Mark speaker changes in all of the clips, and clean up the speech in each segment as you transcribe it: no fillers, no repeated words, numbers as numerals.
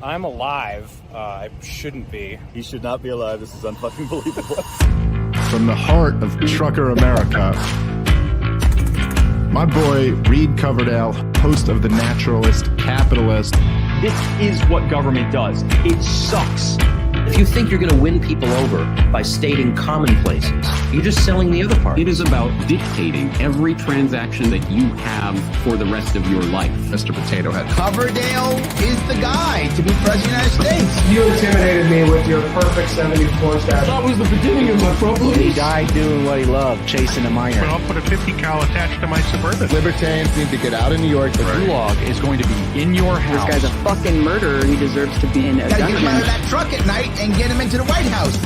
Speaker 1: I'm alive. I shouldn't be.
Speaker 2: He should not be alive. This is unfucking believable.
Speaker 3: From the heart of trucker America, my boy Reed Coverdale, host of The Naturalist Capitalist.
Speaker 4: This is what government does. It sucks.
Speaker 5: If you think you're going to win people over by stating commonplaces, you're just selling the other part.
Speaker 6: It is about dictating every transaction that you have for the rest of your life.
Speaker 3: Mr. Potato Head.
Speaker 7: Coverdale is the guy to be president of the United States.
Speaker 8: You intimidated me with your perfect 74 stat.
Speaker 6: That was the beginning of my problems.
Speaker 5: He died doing what he loved, chasing a minor.
Speaker 9: But I'll put a 50 cal attached to my Suburban.
Speaker 7: Libertarians need to get out of New York.
Speaker 6: The gulag is going to be in your house.
Speaker 10: This guy's a fucking murderer. He deserves to be in a
Speaker 7: dungeon. Gotta get him out of that truck at night and get him into the White House.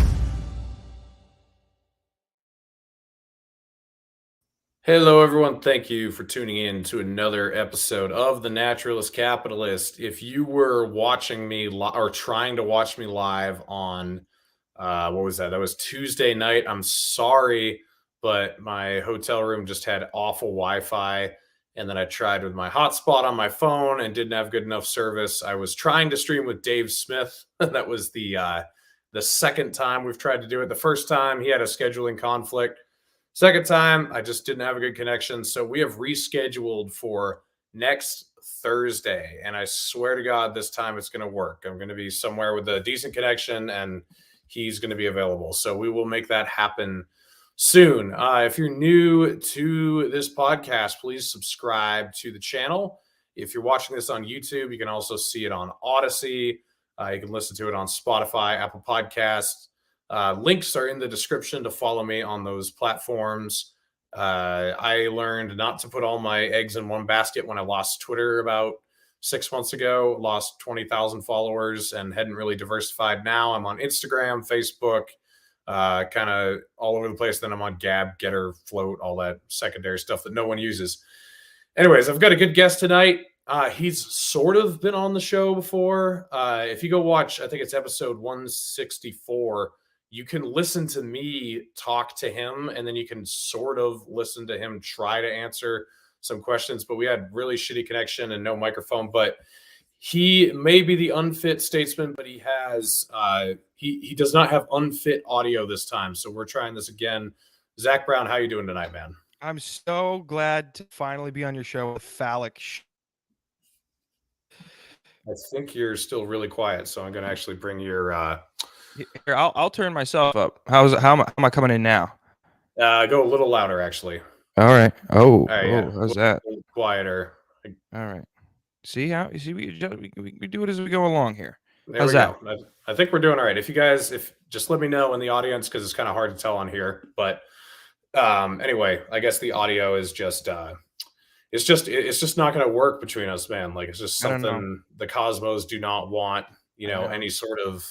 Speaker 11: Hello, everyone. Thank you for tuning in to another episode of The Naturalist Capitalist. If you were watching me or trying to watch me live on, what was that? That was Tuesday night. I'm sorry, but my hotel room just had awful Wi-Fi. And then I tried with my hotspot on my phone and didn't have good enough service. I was trying to stream with Dave Smith. That was the second time we've tried to do it. The first time he had a scheduling conflict. Second time, I just didn't have a good connection. So we have rescheduled for next Thursday. And I swear to God, this time it's going to work. I'm going to be somewhere with a decent connection and he's going to be available. So we will make that happen soon. If you're new to this podcast, please subscribe to the channel. If you're watching this on YouTube, you can also see it on Odyssey. You can listen to it on Spotify, Apple Podcasts. Links are in the description to follow me on those platforms. I learned not to put all my eggs in one basket when I lost Twitter about 6 months ago, lost 20,000 followers and hadn't really diversified. Now I'm on Instagram, Facebook, kind of all over the place. Then I'm on Gab, Getter, Float, all that secondary stuff that no one uses. Anyways, I've got a good guest tonight. He's sort of been on the show before. If you go watch, I think it's episode 164, you can listen to me talk to him, and then you can sort of listen to him try to answer some questions. But we had really shitty connection and no microphone. But he may be the unfit statesman, but he has he does not have unfit audio this time. So we're trying this again. Zach Brown, how you doing tonight, man?
Speaker 12: I'm so glad to finally be on your show with phallic.
Speaker 11: I think you're still really quiet, so I'm going to actually bring your.
Speaker 12: Here, I'll turn myself up. How am I coming in now?
Speaker 11: Go a little louder, actually.
Speaker 12: All right. Oh,
Speaker 11: yeah.
Speaker 12: How's that?
Speaker 11: Quieter.
Speaker 12: All right. See how you see we do it as we go along here.
Speaker 11: How's that? I think we're doing all right. If you guys, just let me know in the audience because it's kind of hard to tell on here. But anyway, I guess the audio is just it's just not going to work between us, man. Like it's just something the Cosmos do not want. Any sort of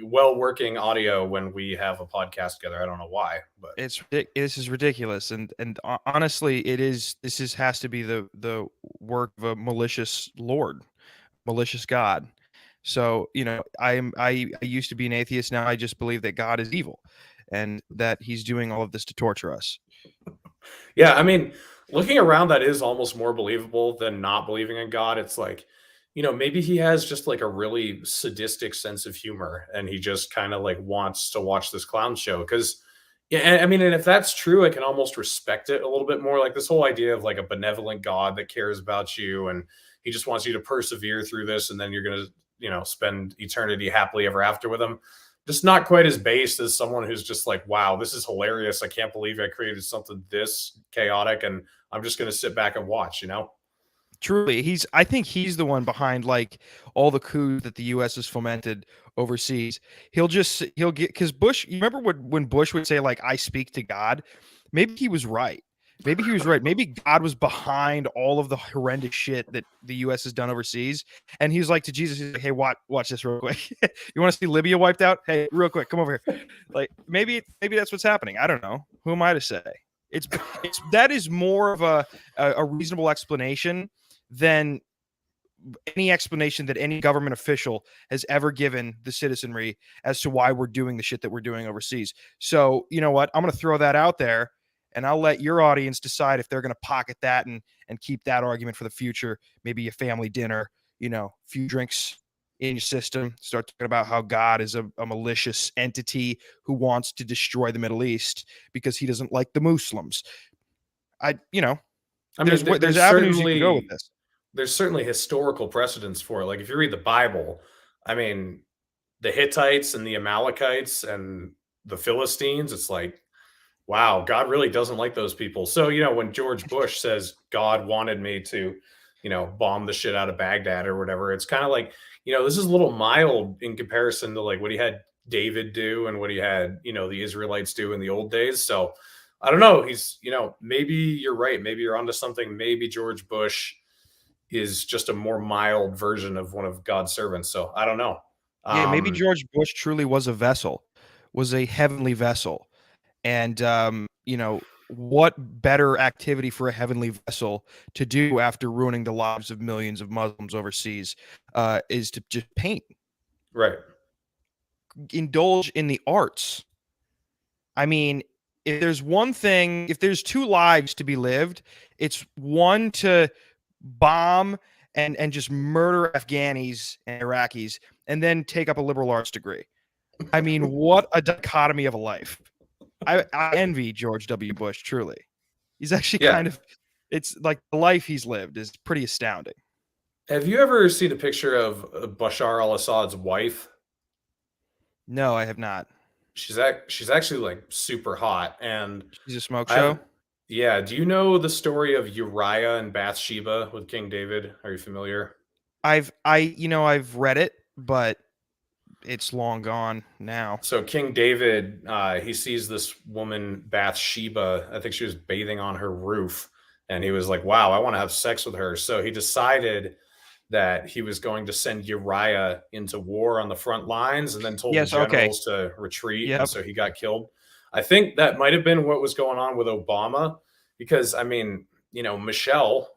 Speaker 11: well-working audio when we have a podcast together. I don't know why, but
Speaker 12: this is ridiculous. And honestly, this has to be the work of a malicious Lord, malicious God. So, I used to be an atheist. Now I just believe that God is evil and that he's doing all of this to torture us.
Speaker 11: Yeah. I mean, looking around, that is almost more believable than not believing in God. It's like, maybe he has just like a really sadistic sense of humor and he just kind of like wants to watch this clown show. Cause yeah, I mean, and if that's true, I can almost respect it a little bit more. Like this whole idea of like a benevolent God that cares about you and he just wants you to persevere through this. And then you're going to, spend eternity happily ever after with him. Just not quite as based as someone who's just like, wow, this is hilarious. I can't believe I created something this chaotic and I'm just going to sit back and watch,
Speaker 12: Truly, I think he's the one behind like all the coups that the U.S. has fomented overseas. He'll get because Bush. You remember when Bush would say like, "I speak to God." Maybe he was right. Maybe he was right. Maybe God was behind all of the horrendous shit that the U.S. has done overseas. And he's like to Jesus, he's like, "Hey, watch this real quick. You want to see Libya wiped out? Hey, real quick, come over here." Like maybe that's what's happening. I don't know. Who am I to say? That is more of a reasonable explanation than any explanation that any government official has ever given the citizenry as to why we're doing the shit that we're doing overseas. So, you know what? I'm going to throw that out there and I'll let your audience decide if they're going to pocket that and keep that argument for the future. Maybe a family dinner, few drinks in your system, start talking about how God is a malicious entity who wants to destroy the Middle East because he doesn't like the Muslims. I mean, there's avenues you can go with this.
Speaker 11: There's certainly historical precedents for it. Like if you read the Bible, I mean, the Hittites and the Amalekites and the Philistines, it's like, wow, God really doesn't like those people. So, when George Bush says God wanted me to, bomb the shit out of Baghdad or whatever, it's kind of like, this is a little mild in comparison to like what he had David do and what he had, the Israelites do in the old days. So I don't know. He's, maybe you're right. Maybe you're onto something. Maybe George Bush is just a more mild version of one of God's servants. So I don't know.
Speaker 12: Yeah, maybe George Bush truly was a vessel, was a heavenly vessel. And, what better activity for a heavenly vessel to do after ruining the lives of millions of Muslims overseas is to just paint.
Speaker 11: Right.
Speaker 12: Indulge in the arts. I mean, if there's two lives to be lived, it's one to bomb and just murder Afghanis and Iraqis and then take up a liberal arts degree. I mean, what a dichotomy of a life. I envy George W. Bush, truly. He's actually it's like the life he's lived is pretty astounding.
Speaker 11: Have you ever seen a picture of Bashar al-Assad's wife?
Speaker 12: No, I have not.
Speaker 11: She's actually like super hot, and
Speaker 12: she's a smoke show.
Speaker 11: Yeah. Do you know the story of Uriah and Bathsheba with King David? Are you familiar?
Speaker 12: I've read it, but it's long gone now.
Speaker 11: So King David, he sees this woman, Bathsheba. I think she was bathing on her roof. And he was like, wow, I want to have sex with her. So he decided that he was going to send Uriah into war on the front lines and then told the generals to retreat. Yep. And so he got killed. I think that might have been what was going on with Obama because, I mean, Michelle,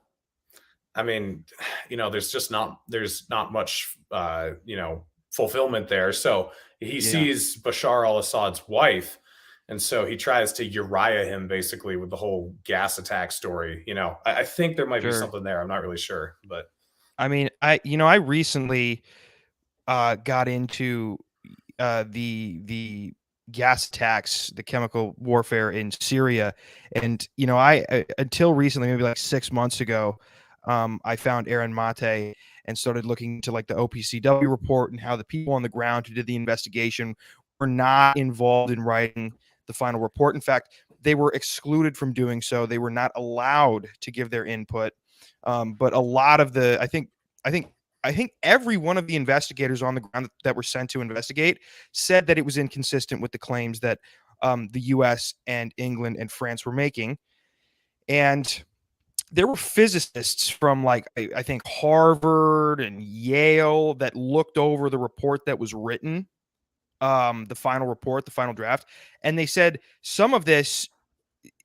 Speaker 11: I mean, there's not much, fulfillment there. So he sees Bashar al-Assad's wife. And so he tries to Uriah him basically with the whole gas attack story. I think there might be something there. I'm not really sure, but
Speaker 12: I mean, I recently got into the gas attacks, the chemical warfare in Syria. And, I until recently, maybe like 6 months ago, I found Aaron Mate and started looking into like the OPCW report and how the people on the ground who did the investigation were not involved in writing the final report. In fact, they were excluded from doing so. They were not allowed to give their input. But a lot of I think every one of the investigators on the ground that were sent to investigate said that it was inconsistent with the claims that the U.S. and England and France were making. And there were physicists from like, I think Harvard and Yale that looked over the report that was written, the final report, the final draft. And they said some of this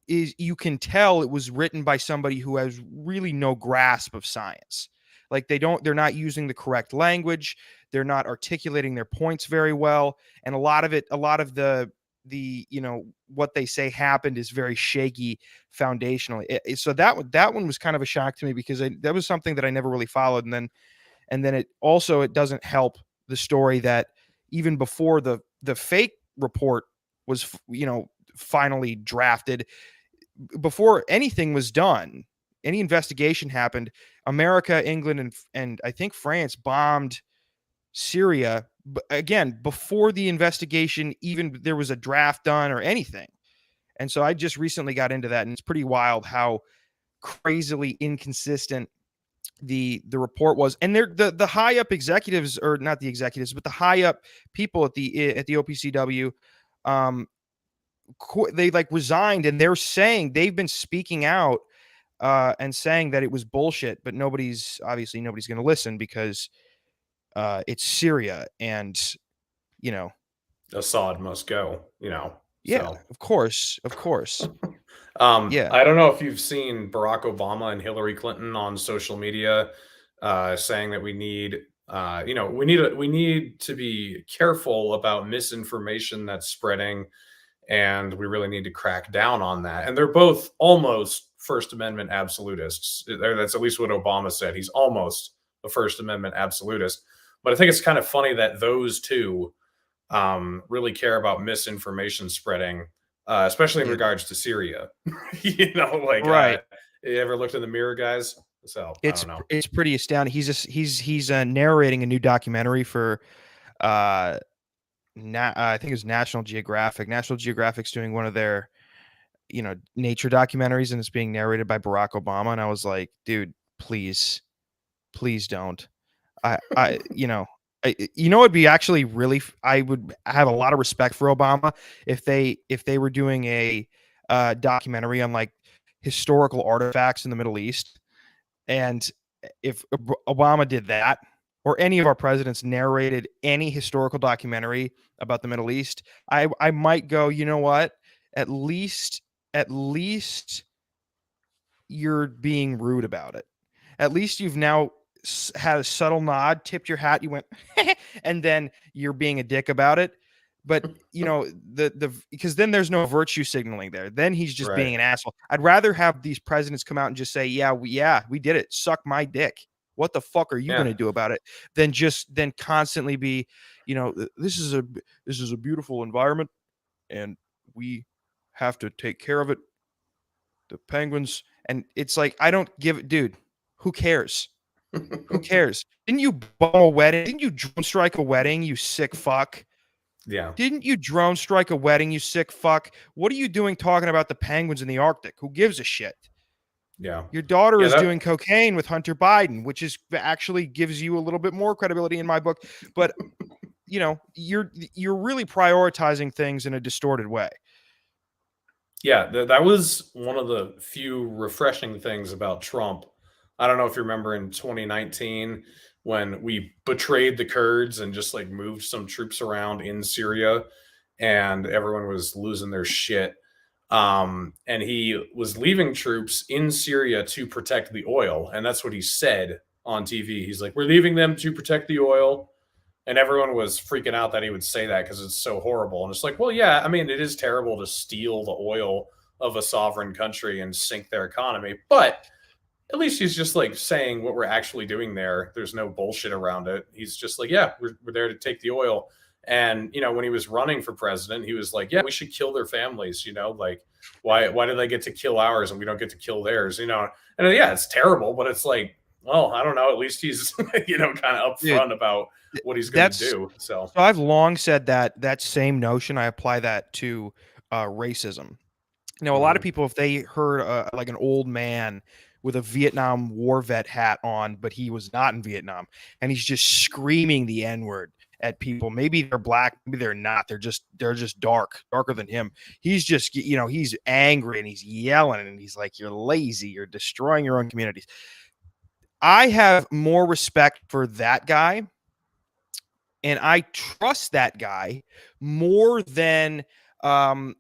Speaker 12: is, you can tell it was written by somebody who has really no grasp of science. Like they're not using the correct language. They're not articulating their points very well. And a lot of the what they say happened is very shaky foundationally. So that one was kind of a shock to me because that was something that I never really followed. And then it doesn't help the story that even before the fake report was, finally drafted, before anything was done, any investigation happened, America, England, and I think France bombed Syria, again, before the investigation, even there was a draft done or anything. And so I just recently got into that, and it's pretty wild how crazily inconsistent the report was. And the high up executives, or not the executives, but the high up people at the OPCW, they like resigned, and they're saying they've been speaking out and saying that it was bullshit, but nobody's going to listen because it's Syria, and
Speaker 11: Assad must go.
Speaker 12: Yeah,
Speaker 11: so.
Speaker 12: of course. Yeah,
Speaker 11: I don't know if you've seen Barack Obama and Hillary Clinton on social media saying that we need to be careful about misinformation that's spreading, and we really need to crack down on that. And they're both almost First Amendment absolutists. That's at least what Obama said. He's almost a First Amendment absolutist. But I think it's kind of funny that those two really care about misinformation spreading, especially in regards to Syria. You ever looked in the mirror, guys? So I don't know.
Speaker 12: It's pretty astounding. He's narrating a new documentary for I think it was National Geographic. National Geographic's doing one of their nature documentaries, and it's being narrated by Barack Obama. And I was like, dude, please don't. It'd be actually really. I would have a lot of respect for Obama if they were doing a documentary on like historical artifacts in the Middle East. And if Obama did that, or any of our presidents narrated any historical documentary about the Middle East, I might go, you know what? At least you're being rude about it. At least you've now had a subtle nod, tipped your hat, you went, and then you're being a dick about it. But because then there's no virtue signaling there. Then he's just being an asshole. I'd rather have these presidents come out and just say, yeah, we did it. Suck my dick. What the fuck are you going to do about it? Than constantly be, this is a beautiful environment and we have to take care of it. The penguins. And it's like, I don't give it, dude. Who cares? Who cares? Didn't you bomb a wedding? Didn't you drone strike a wedding, you sick fuck?
Speaker 11: Yeah.
Speaker 12: Didn't you drone strike a wedding, you sick fuck? What are you doing talking about the penguins in the Arctic? Who gives a shit?
Speaker 11: Yeah.
Speaker 12: Your daughter is doing cocaine with Hunter Biden, which is actually gives you a little bit more credibility in my book. But you're really prioritizing things in a distorted way.
Speaker 11: Yeah, that was one of the few refreshing things about Trump. I don't know if you remember in 2019 when we betrayed the Kurds and just like moved some troops around in Syria and everyone was losing their shit. And he was leaving troops in Syria to protect the oil. And that's what he said on TV. He's like, we're leaving them to protect the oil. And everyone was freaking out that he would say that because it's so horrible. And it's like, well, yeah, I mean, it is terrible to steal the oil of a sovereign country and sink their economy. But at least he's just like saying what we're actually doing there. There's no bullshit around it. He's just like, yeah, we're there to take the oil. And, when he was running for president, he was like, yeah, we should kill their families, like, why do they get to kill ours and we don't get to kill theirs, And yeah, it's terrible, but it's like, well, I don't know. At least he's, kind of upfront about what he's going to do. So
Speaker 12: I've long said that same notion, I apply that to racism. A lot of people, if they heard like an old man with a Vietnam War vet hat on, but he was not in Vietnam, and he's just screaming the N-word at people. Maybe they're black, maybe they're not. They're just darker than him. He's just, he's angry and he's yelling and he's like, you're lazy, you're destroying your own communities. I have more respect for that guy, and I trust that guy more than the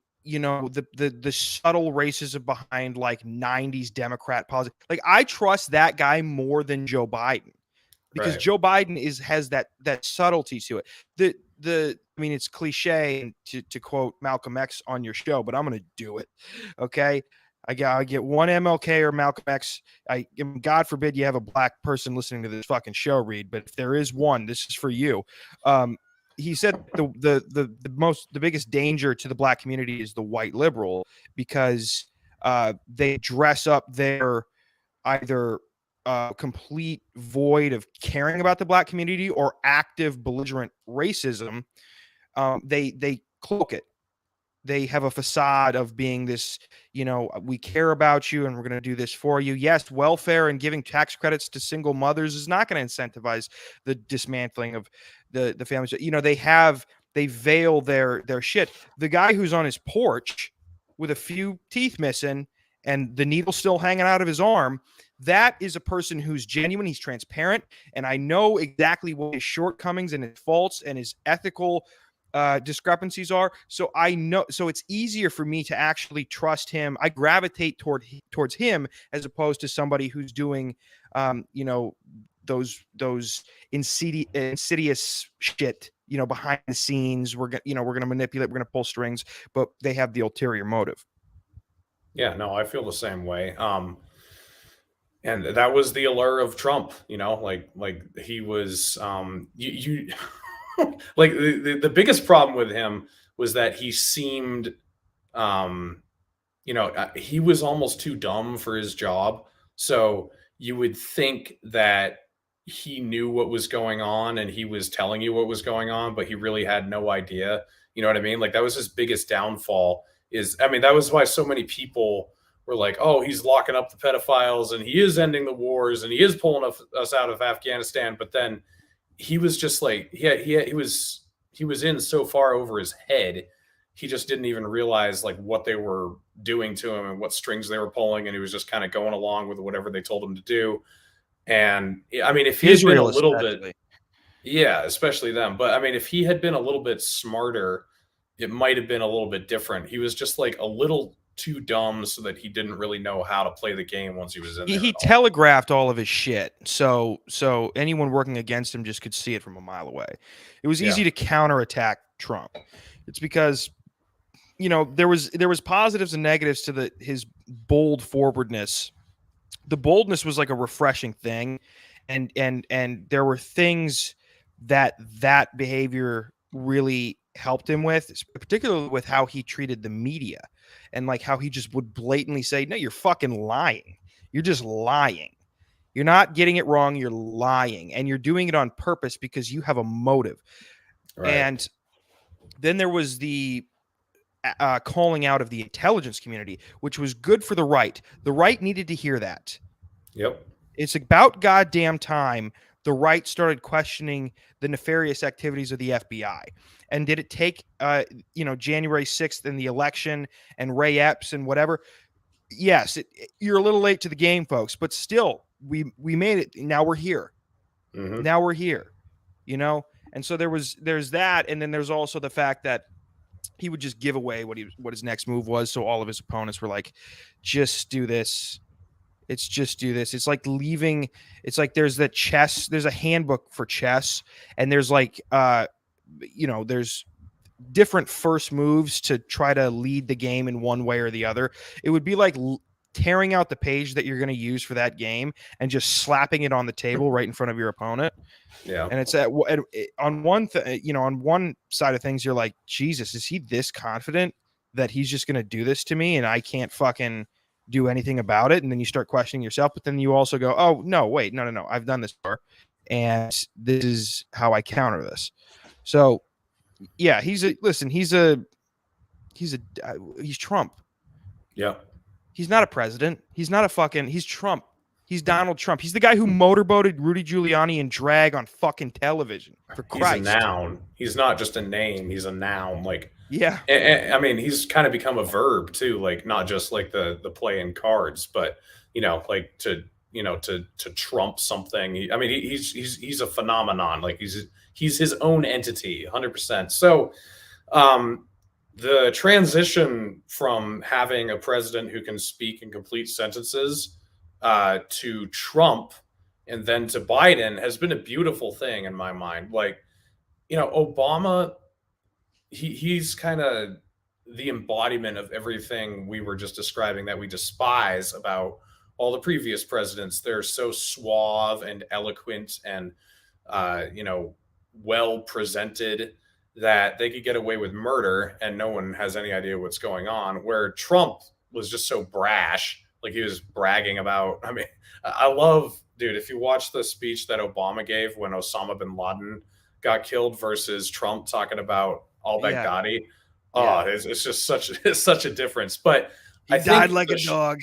Speaker 12: subtle racism behind like 90s Democrat policy. Like, I trust that guy more than Joe Biden, because Joe Biden has that subtlety to it. I mean, it's cliche to quote Malcolm X on your show, but I'm going to do it. Okay. I get one MLK or Malcolm X. God forbid you have a black person listening to this fucking show, Reed, but if there is one, this is for you. He said the biggest danger to the black community is the white liberal, because they dress up their either complete void of caring about the black community or active belligerent racism. They cloak it. They have a facade of being this, we care about you and we're going to do this for you. Yes, welfare and giving tax credits to single mothers is not going to incentivize the dismantling of the families. They veil their shit. The guy who's on his porch with a few teeth missing and the needle still hanging out of his arm, that is a person who's genuine. He's transparent. And I know exactly what his shortcomings and his faults and his ethical discrepancies are. So I know, so it's easier for me to actually trust him. I gravitate towards him as opposed to somebody who's doing, those insidious shit, behind the scenes. We're going to manipulate, we're going to pull strings, but they have the ulterior motive.
Speaker 11: Yeah, no, I feel the same way. And that was the allure of Trump, like he was you like the biggest problem with him was that he seemed he was almost too dumb for his job. So you would think that he knew what was going on and he was telling you what was going on, but he really had no idea. You know what I mean? Like that was his biggest downfall that was why so many people were like, oh, he's locking up the pedophiles and he is ending the wars and he is pulling us out of Afghanistan. But then he was just like, he was in so far over his head. He just didn't even realize like what they were doing to him and what strings they were pulling. And he was just kind of going along with whatever they told him to do. And I mean, if he had been a little bit, yeah, especially them. But I mean, if he had been a little bit smarter, it might have been a little bit different. He was just like a little too dumb so that he didn't really know how to play the game once he was in there.
Speaker 12: He telegraphed all of his shit. So anyone working against him just could see it from a mile away. It was easy to counterattack Trump. It's because there was positives and negatives to his bold forwardness. The boldness was like a refreshing thing, and there were things that behavior really helped him with, particularly with how he treated the media and like how he just would blatantly say, no, you're fucking lying. You're just lying. You're not getting it wrong. You're lying. And you're doing it on purpose because you have a motive. Right. And then there was the calling out of the intelligence community, which was good for the right. The right needed to hear that.
Speaker 11: Yep.
Speaker 12: It's about goddamn time the right started questioning the nefarious activities of the FBI. And did it take, January 6th and the election and Ray Epps and whatever? Yes, you're a little late to the game, folks, but still, we made it. Now we're here.
Speaker 11: Mm-hmm.
Speaker 12: Now we're here, And so there's that, and then there's also the fact that he would just give away what his next move was. So all of his opponents were like, just do this. It's just do this. It's like leaving. It's like there's a handbook for chess, and there's like, there's different first moves to try to lead the game in one way or the other. It would be like tearing out the page that you're going to use for that game and just slapping it on the table right in front of your opponent.
Speaker 11: Yeah.
Speaker 12: And it's on one side of things, you're like, Jesus, is he this confident that he's just going to do this to me and I can't fucking do anything about it? And then you start questioning yourself, but then you also go, oh no, wait, no. I've done this before and this is how I counter this. So yeah, he's Trump.
Speaker 11: Yeah.
Speaker 12: He's not a president. He's Trump. He's Donald Trump. He's the guy who motorboated Rudy Giuliani in drag on fucking television. For Christ.
Speaker 11: He's a noun. He's not just a name. He's a noun. Like,
Speaker 12: yeah.
Speaker 11: I mean, he's kind of become a verb too. Like, not just like the playing cards, but like to trump something. He's a phenomenon. Like he's his own entity, 100%. So, the transition from having a president who can speak in complete sentences to Trump and then to Biden has been a beautiful thing in my mind. Like, Obama, he's kind of the embodiment of everything we were just describing that we despise about all the previous presidents. They're so suave and eloquent and, well presented that they could get away with murder and no one has any idea what's going on, where Trump was just so brash. Like he was bragging about, I love, dude, if you watch the speech that Obama gave when Osama bin Laden got killed versus Trump talking about al-Baghdadi. Yeah. Oh, it's just such a difference. But
Speaker 12: he died like a dog.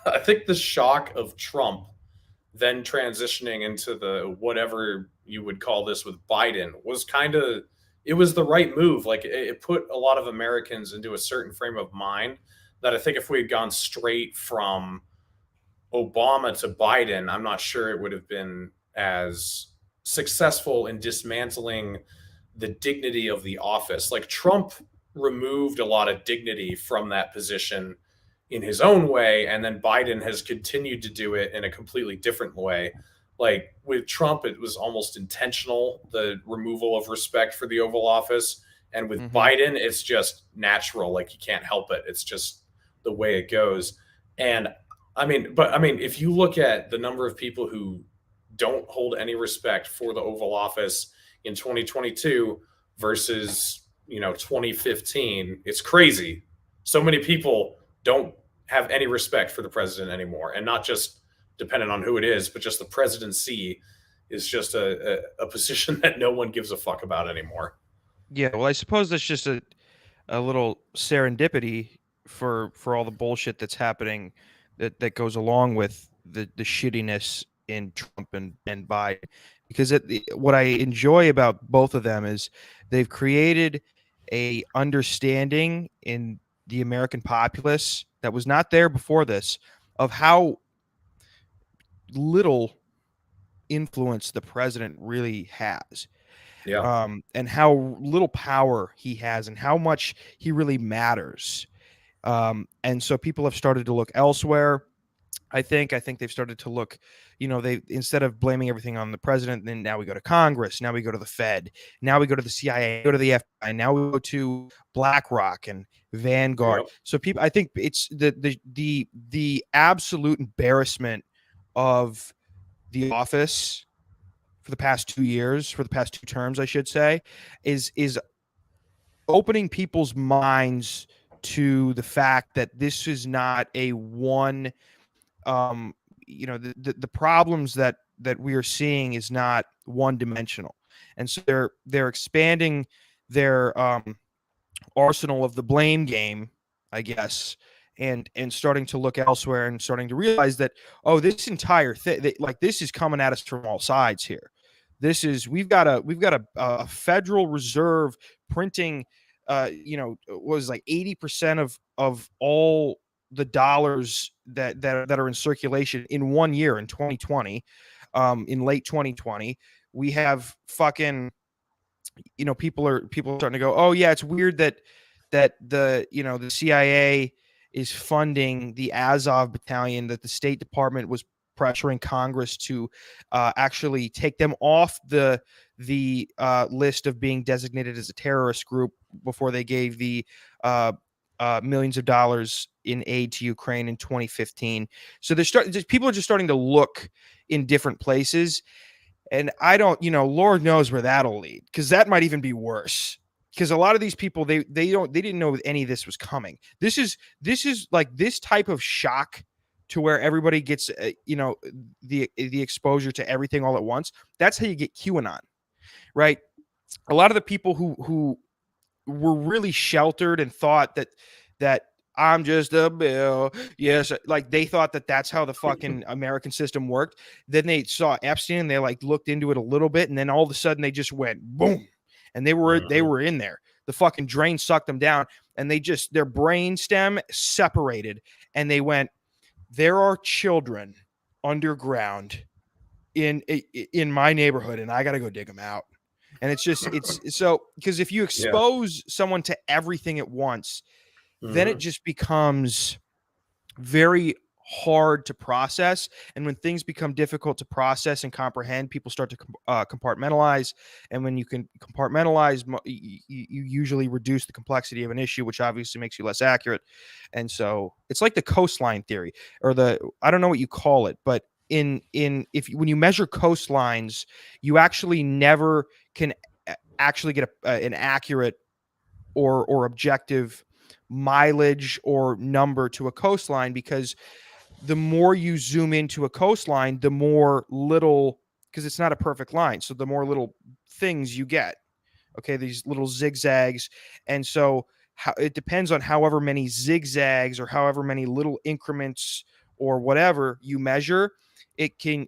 Speaker 11: I think the shock of Trump then transitioning into the whatever you would call this with Biden was it was the right move. Like it put a lot of Americans into a certain frame of mind that I think if we had gone straight from Obama to Biden, I'm not sure it would have been as successful in dismantling the dignity of the office. Like Trump removed a lot of dignity from that position in his own way, and then Biden has continued to do it in a completely different way. Like with Trump, it was almost intentional, the removal of respect for the Oval Office. And with Biden, it's just natural. Like you can't help it. It's just the way it goes. And I mean, if you look at the number of people who don't hold any respect for the Oval Office in 2022 versus 2015, it's crazy. So many people don't have any respect for the president anymore, and not just dependent on who it is, but just the presidency is just a position that no one gives a fuck about anymore.
Speaker 12: Yeah, well, I suppose that's just a little serendipity for all the bullshit that's happening that goes along with the shittiness in Trump and Biden. Because what I enjoy about both of them is they've created a understanding in the American populace that was not there before this, of how little influence the president really has.
Speaker 11: Yeah.
Speaker 12: And how little power he has and how much he really matters. And so people have started to look elsewhere. I think they've started to look, they, instead of blaming everything on the president, then now we go to Congress, now we go to the Fed, now we go to the CIA, go to the FBI, now we go to BlackRock and Vanguard.
Speaker 11: Yep.
Speaker 12: So people, I think it's the absolute embarrassment of the office for the past 2 years, for the past 2 terms, I should say, is opening people's minds to the fact that this is not a one, the problems that we are seeing is not one dimensional. And so they're expanding their arsenal of the blame game, I guess, and starting to look elsewhere and starting to realize that, oh, this entire thing, like, this is coming at us from all sides here. We've got a Federal Reserve printing, was like 80% of all the dollars that are in circulation in 1 year, in 2020, in late 2020. We have fucking, people are starting to go, oh yeah, it's weird that the CIA is funding the Azov battalion, that the State Department was pressuring Congress to actually take them off the list of being designated as a terrorist group before they gave the millions of dollars in aid to Ukraine in 2015. So people are just starting to look in different places. And I don't, Lord knows where that'll lead, because that might even be worse. Because a lot of these people, they didn't know any of this was coming. This is like this type of shock to where everybody gets, the exposure to everything all at once. That's how you get QAnon, right? A lot of the people who were really sheltered and thought that I'm just a bill. Yes. Like, they thought that that's how the fucking American system worked. Then they saw Epstein and they like looked into it a little bit. And then all of a sudden they just went boom. And they were in there. The fucking drain sucked them down, and their brain stem separated, and they went, there are children underground in my neighborhood, and I got to go dig them out. And it's so, because if you expose someone to everything at once, then it just becomes very hard to process. And when things become difficult to process and comprehend, people start to compartmentalize. And when you can compartmentalize, you usually reduce the complexity of an issue, which obviously makes you less accurate. And so it's like the coastline theory, or I don't know what you call it, but when you measure coastlines, you actually never can actually get an accurate or objective mileage or number to a coastline, because the more you zoom into a coastline, the more little, because it's not a perfect line, so the more little things you get, okay, these little zigzags. And so it depends on however many zigzags or however many little increments or whatever you measure, it can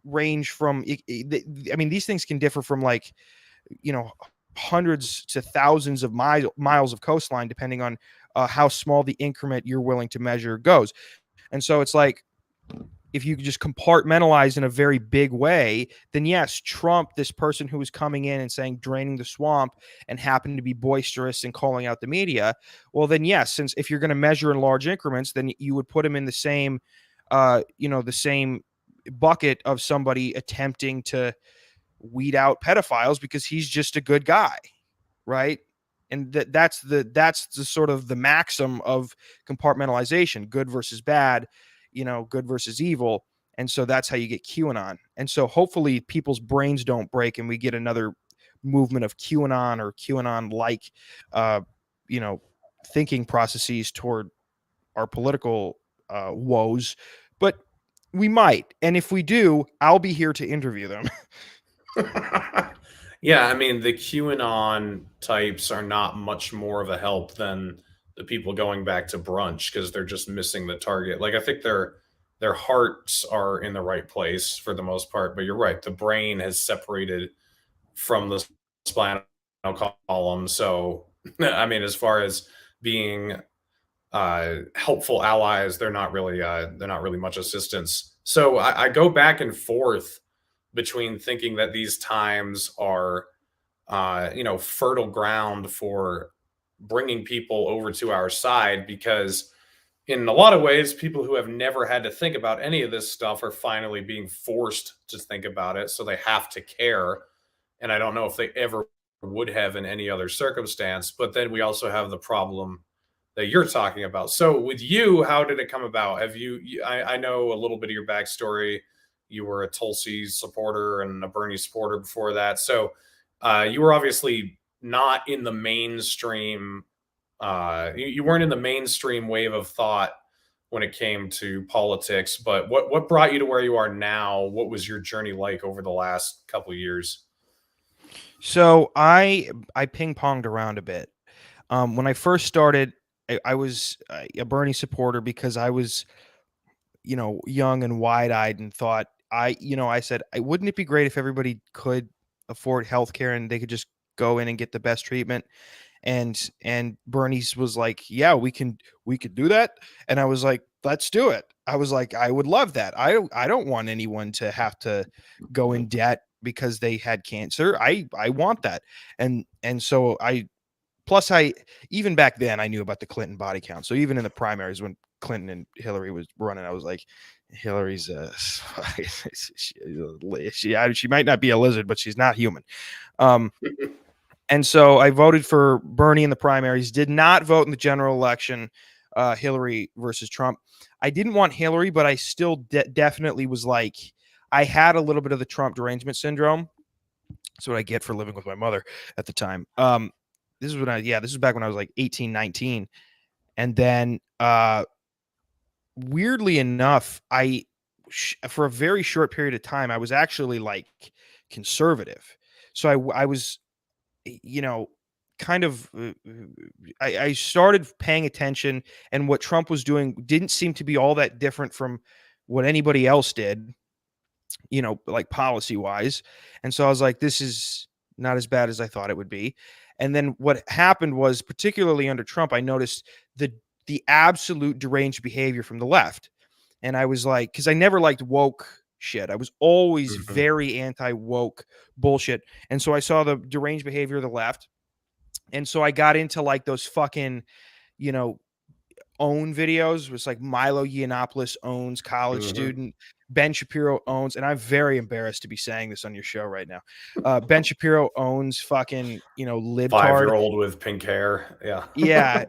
Speaker 12: range from, I mean, these things can differ from, like, hundreds to thousands of miles of coastline, depending on how small the increment you're willing to measure goes. And so it's like, if you just compartmentalize in a very big way, then yes, Trump, this person who was coming in and saying draining the swamp and happened to be boisterous and calling out the media, well, then yes, since if you're going to measure in large increments, then you would put him in the same, the same bucket of somebody attempting to weed out pedophiles, because he's just a good guy, right? And that's the sort of the maxim of compartmentalization, good versus bad. good versus evil. And so that's how you get QAnon. And so hopefully people's brains don't break and we get another movement of QAnon or QAnon like, thinking processes toward our political woes. But we might. And if we do, I'll be here to interview them.
Speaker 11: Yeah, I mean, the QAnon types are not much more of a help than the people going back to brunch because they're just missing the target. Like, I think their hearts are in the right place for the most part, but you're right. The brain has separated from the spinal column. So, I mean, as far as being helpful allies, they're not really much assistance. So I go back and forth between thinking that these times are fertile ground for bringing people over to our side, because in a lot of ways people who have never had to think about any of this stuff are finally being forced to think about it, so they have to care. And I don't know if they ever would have in any other circumstance. But then we also have the problem that you're talking about. So with you, how did it come about? I know a little bit of your backstory. You were a Tulsi supporter and a Bernie supporter before that. So you were obviously not in the mainstream. You weren't in the mainstream wave of thought when it came to politics. But what brought you to where you are now? What was your journey like over the last couple of years?
Speaker 12: So I ping-ponged around a bit. When I first started, I was a Bernie supporter because I was, young and wide-eyed and thought I said, wouldn't it be great if everybody could afford healthcare and they could just go in and get the best treatment? And Bernie's was like, yeah, we could do that. And I was like, let's do it. I was like, I would love that. I don't want anyone to have to go in debt because they had cancer. I want that. And so plus even back then I knew about the Clinton body count. So even in the primaries when Clinton and Hillary was running, I was like, Hillary's she might not be a lizard, but she's not human. And so I voted for Bernie in the primaries, did not vote in the general election, Hillary versus Trump. I didn't want Hillary, but I still definitely was like, I had a little bit of the Trump derangement syndrome. That's what I get for living with my mother at the time. This is back when I was like 18, 19. And then weirdly enough, for a very short period of time, I was actually like conservative. So I was, kind of, I started paying attention, and what Trump was doing didn't seem to be all that different from what anybody else did, like policy wise. And so I was like, this is not as bad as I thought it would be. And then what happened was, particularly under Trump, I noticed the absolute deranged behavior from the left. And I was like, because I never liked woke shit. I was always very anti-woke bullshit. And so I saw the deranged behavior of the left. And so I got into like those fucking, own videos. It was like Milo Yiannopoulos owns college student, Ben Shapiro owns, and I'm very embarrassed to be saying this on your show right now. Ben Shapiro owns fucking, libtard.
Speaker 11: 5-year-old with pink hair. Yeah.
Speaker 12: Yeah.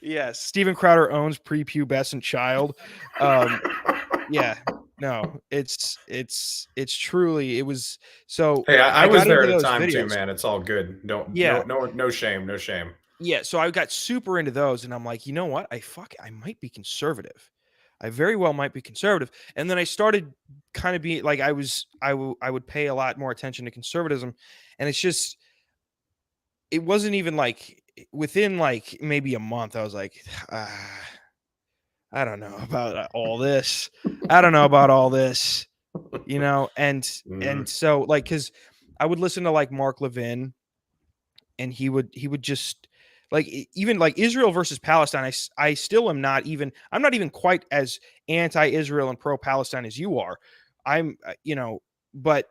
Speaker 12: Yeah. Steven Crowder owns prepubescent child. Yeah. No, it's truly, it was so.
Speaker 11: Hey, I was there at the time too, man. It's all good.
Speaker 12: Yeah.
Speaker 11: No shame. No shame.
Speaker 12: Yeah, so I got super into those, and I'm like, you know what? I might be conservative. I very well might be conservative. And then I started kind of being like, I would pay a lot more attention to conservatism, and it wasn't even like within like maybe a month, I was like, I don't know about all this. I don't know about all this, and so like, because I would listen to like Mark Levin, and he would just like, even like Israel versus Palestine. I still am not even, I'm not even quite as anti-Israel and pro-Palestine as you are. I'm, but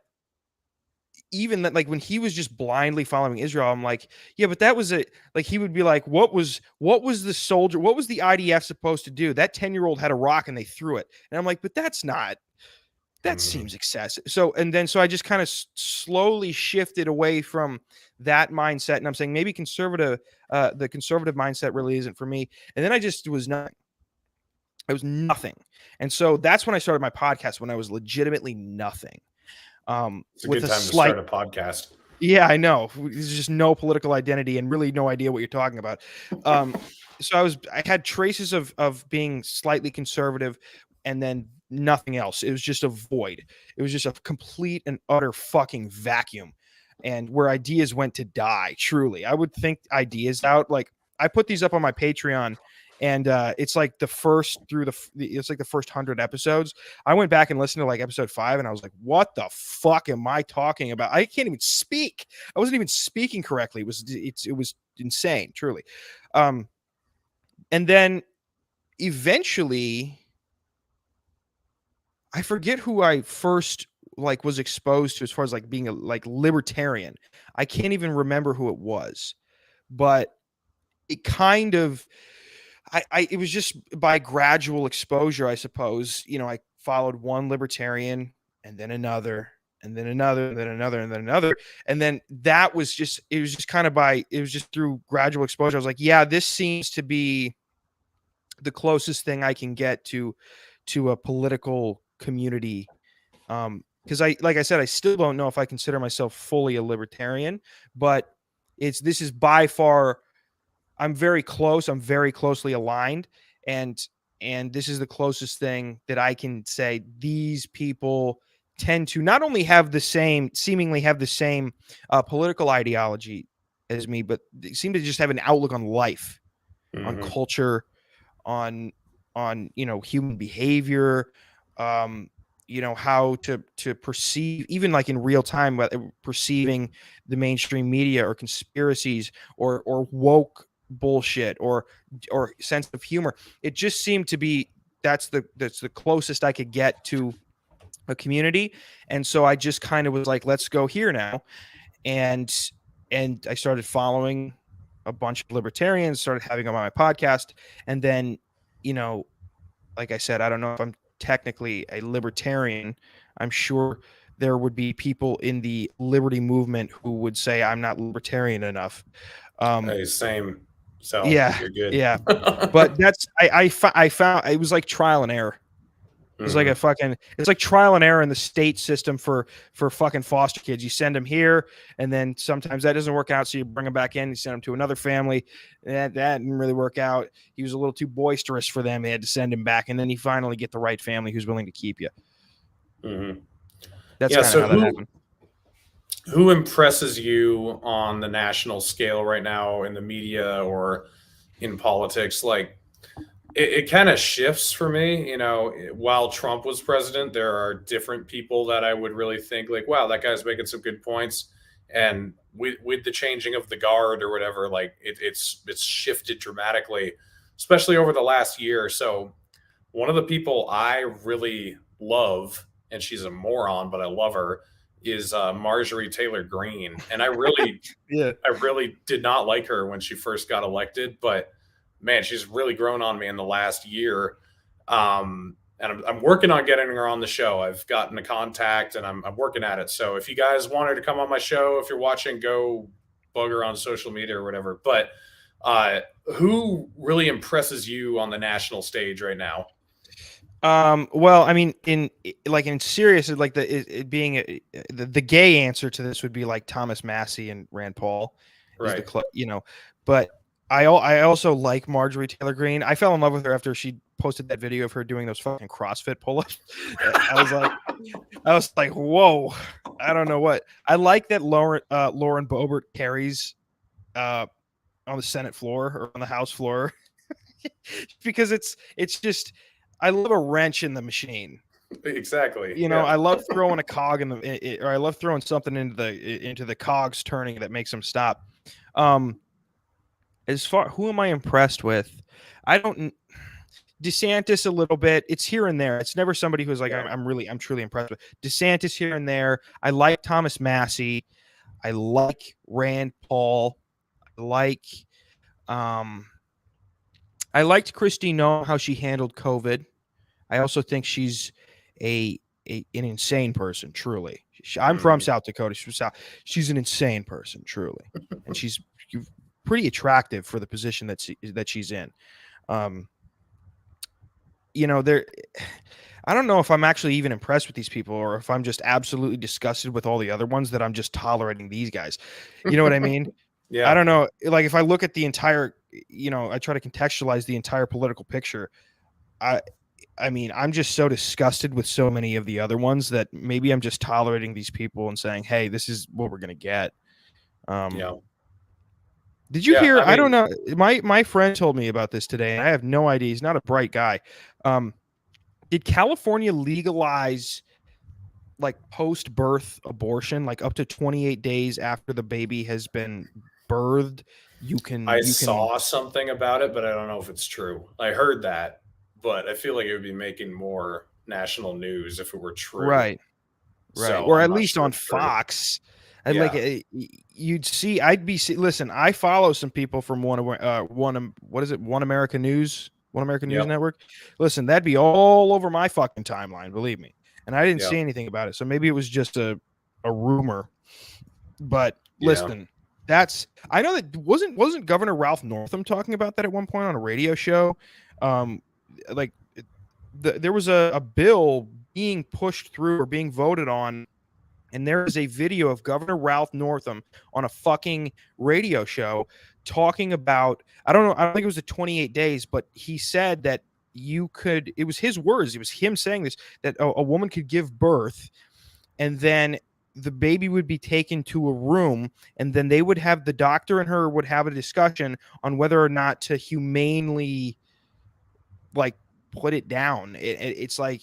Speaker 12: even that, like when he was just blindly following Israel, I'm like, yeah, but that was it. Like he would be like, what was the soldier, what was the IDF supposed to do? That 10-year-old had a rock and they threw it. And I'm like, but that seems excessive. So I just kind of slowly shifted away from that mindset. And I'm saying maybe the conservative mindset really isn't for me. And then I just was not. I was nothing. And so that's when I started my podcast, when I was legitimately nothing.
Speaker 11: It's a good time to start a podcast.
Speaker 12: Yeah, I know. There's just no political identity and really no idea what you're talking about. So I had traces of being slightly conservative and then nothing else. It was just a void. It was just a complete and utter fucking vacuum. And where ideas went to die, truly. I would think ideas out. Like, I put these up on my Patreon, and it's like the first 100 episodes. I went back and listened to like episode 5, and I was like, what the fuck am I talking about? I can't even speak. I wasn't even speaking correctly. It was insane, truly. And then eventually, I forget who I first like was exposed to as far as like being a like libertarian. I can't even remember who it was, but it kind of it was just by gradual exposure, I suppose. You know, I followed one libertarian and then another and then another and then another and then another. And then it was just through gradual exposure. I was like, yeah, this seems to be the closest thing I can get to a political community. Because like I said, I still don't know if I consider myself fully a libertarian, but this is by far, I'm very close. I'm very closely aligned. And this is the closest thing that I can say. These people tend to not only seemingly have the same political ideology as me, but they seem to just have an outlook on life, on culture, on human behavior, how to perceive, even like in real time, perceiving the mainstream media or conspiracies or woke bullshit or sense of humor. It just seemed to be that's the closest I could get to a community. And so I just kind of was like, let's go here now. And I started following a bunch of libertarians, started having them on my podcast. And then, like I said, I don't know if I'm technically a libertarian. I'm sure there would be people in the liberty movement who would say I'm not libertarian enough.
Speaker 11: Hey, same. So
Speaker 12: yeah,
Speaker 11: you're good.
Speaker 12: yeah. But that's I found it was like trial and error. It's like it's like trial and error in the state system for fucking foster kids. You send them here, and then sometimes that doesn't work out, so you bring them back in. You send them to another family. That didn't really work out. He was a little too boisterous for them. They had to send him back, and then you finally get the right family who's willing to keep you. That's kind of how that happened.
Speaker 11: Who impresses you on the national scale right now in the media or in politics? Like, it kind of shifts for me. While Trump was president, there are different people that I would really think like, wow, that guy's making some good points. And with the changing of the guard or whatever, like it's shifted dramatically, especially over the last year or so. One of the people I really love, and she's a moron, but I love her, is Marjorie Taylor Greene. And I really, I really did not like her when she first got elected, but man, she's really grown on me in the last year. And I'm working on getting her on the show. I've gotten a contact and I'm working at it. So if you guys want her to come on my show, if you're watching, go bug her on social media or whatever. But who really impresses you on the national stage right now?
Speaker 12: Well, I mean, in serious, like the gay answer to this would be like Thomas Massey and Rand Paul,
Speaker 11: right?
Speaker 12: But I also like Marjorie Taylor Greene. I fell in love with her after she posted that video of her doing those fucking CrossFit pull-ups. I was like, whoa, I don't know what. I like that Lauren Boebert carries on the Senate floor or on the House floor because it's just. I love a wrench in the machine.
Speaker 11: Exactly.
Speaker 12: I love throwing a cog or I love throwing something into the cogs turning that makes them stop. As far who am I impressed with? DeSantis a little bit. It's here and there. It's never somebody who's like I'm truly impressed with. DeSantis here and there. I like Thomas Massey. I like Rand Paul. I liked Kristi Noem, how she handled COVID. I also think she's an insane person, truly. I'm from South Dakota. She's an insane person, truly. And she's pretty attractive for the position that she's in. they're I don't know if I'm actually even impressed with these people or if I'm just absolutely disgusted with all the other ones that I'm just tolerating these guys. You know what I mean?
Speaker 11: Yeah.
Speaker 12: I don't know. Like if I look at the entire, I try to contextualize the entire political picture. I mean, I'm just so disgusted with so many of the other ones that maybe I'm just tolerating these people and saying, "Hey, this is what we're going to get."
Speaker 11: Yeah.
Speaker 12: Did you hear?
Speaker 11: I
Speaker 12: don't
Speaker 11: mean,
Speaker 12: know. My friend told me about this today, and I have no idea. He's not a bright guy. Did California legalize like post-birth abortion, like up to 28 days after the baby has been birthed?
Speaker 11: I saw something about it, but I don't know if it's true. I heard that, but I feel like it would be making more national news if it were true.
Speaker 12: Right.
Speaker 11: So
Speaker 12: or
Speaker 11: I'm
Speaker 12: at
Speaker 11: not
Speaker 12: least
Speaker 11: sure
Speaker 12: on
Speaker 11: it's true.
Speaker 12: Fox. And
Speaker 11: Yeah.
Speaker 12: you'd see. Listen, I follow some people from One America News
Speaker 11: Yep.
Speaker 12: Network. Listen, that'd be all over my fucking timeline, believe me. And I didn't
Speaker 11: Yeah.
Speaker 12: see anything about it, so maybe it was just a rumor. But
Speaker 11: Yeah.
Speaker 12: listen, I know that wasn't Governor Ralph Northam talking about that at one point on a radio show. Like there was a bill being pushed through or being voted on, and there is a video of Governor Ralph Northam on a fucking radio show talking about, I don't think it was the 28 days, but he said that it was his words, it was him saying this, that a woman could give birth and then the baby would be taken to a room, and then the doctor and her would have a discussion on whether or not to humanely like put it down. It's like,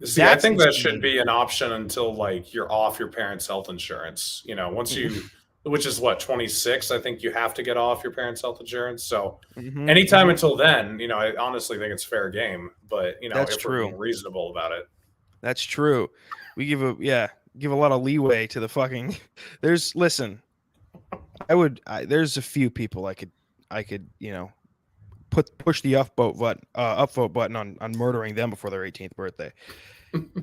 Speaker 11: See, I think that
Speaker 12: insane.
Speaker 11: should be an option until like you're off your parents' health insurance. Once you, which is what, 26, I think you have to get off your parents' health insurance. So anytime until then, I honestly think it's fair game. But
Speaker 12: That's
Speaker 11: if
Speaker 12: true.
Speaker 11: we're being reasonable about it.
Speaker 12: That's true. We give a lot of leeway to the fucking. There's a few people I could push the upvote button on murdering them before their 18th birthday.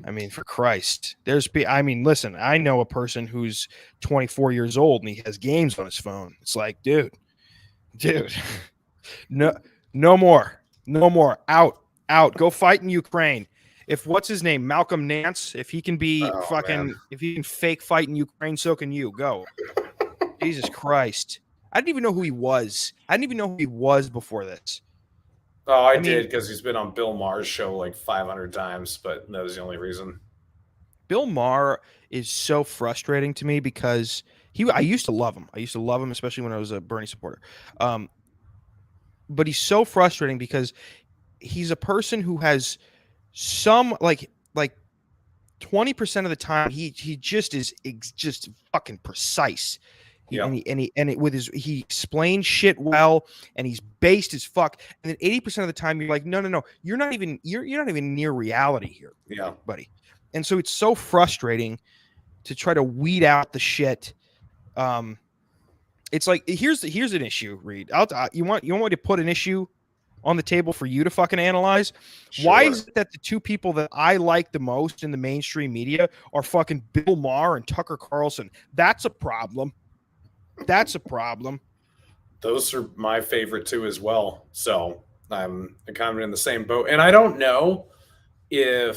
Speaker 12: I mean, for Christ, listen, I know a person who's 24 years old and he has games on his phone. It's like, dude, no more, out, go fight in Ukraine. If what's his name, Malcolm Nance, if he can if he can fake fight in Ukraine, so can you. Go. Jesus Christ. I didn't even know who he was. I didn't even know who he was before this.
Speaker 11: Oh, I did, because he's been on Bill Maher's show like 500 times, but that was the only reason.
Speaker 12: Bill Maher is so frustrating to me because I used to love him. Especially when I was a Bernie supporter. But he's so frustrating because he's a person who has some like 20% of the time he just is just fucking precise. He explains shit well, and he's based as fuck. And then 80% of the time you're like, no, you're not even near reality here, buddy. And so it's so frustrating to try to weed out the shit. It's like here's an issue, Reed. You want me to put an issue on the table for you to fucking analyze? Sure. Why is it that the two people that I like the most in the mainstream media are fucking Bill Maher and Tucker Carlson? That's a problem.
Speaker 11: Those are my favorite too as well. So I'm kind of in the same boat. And I don't know I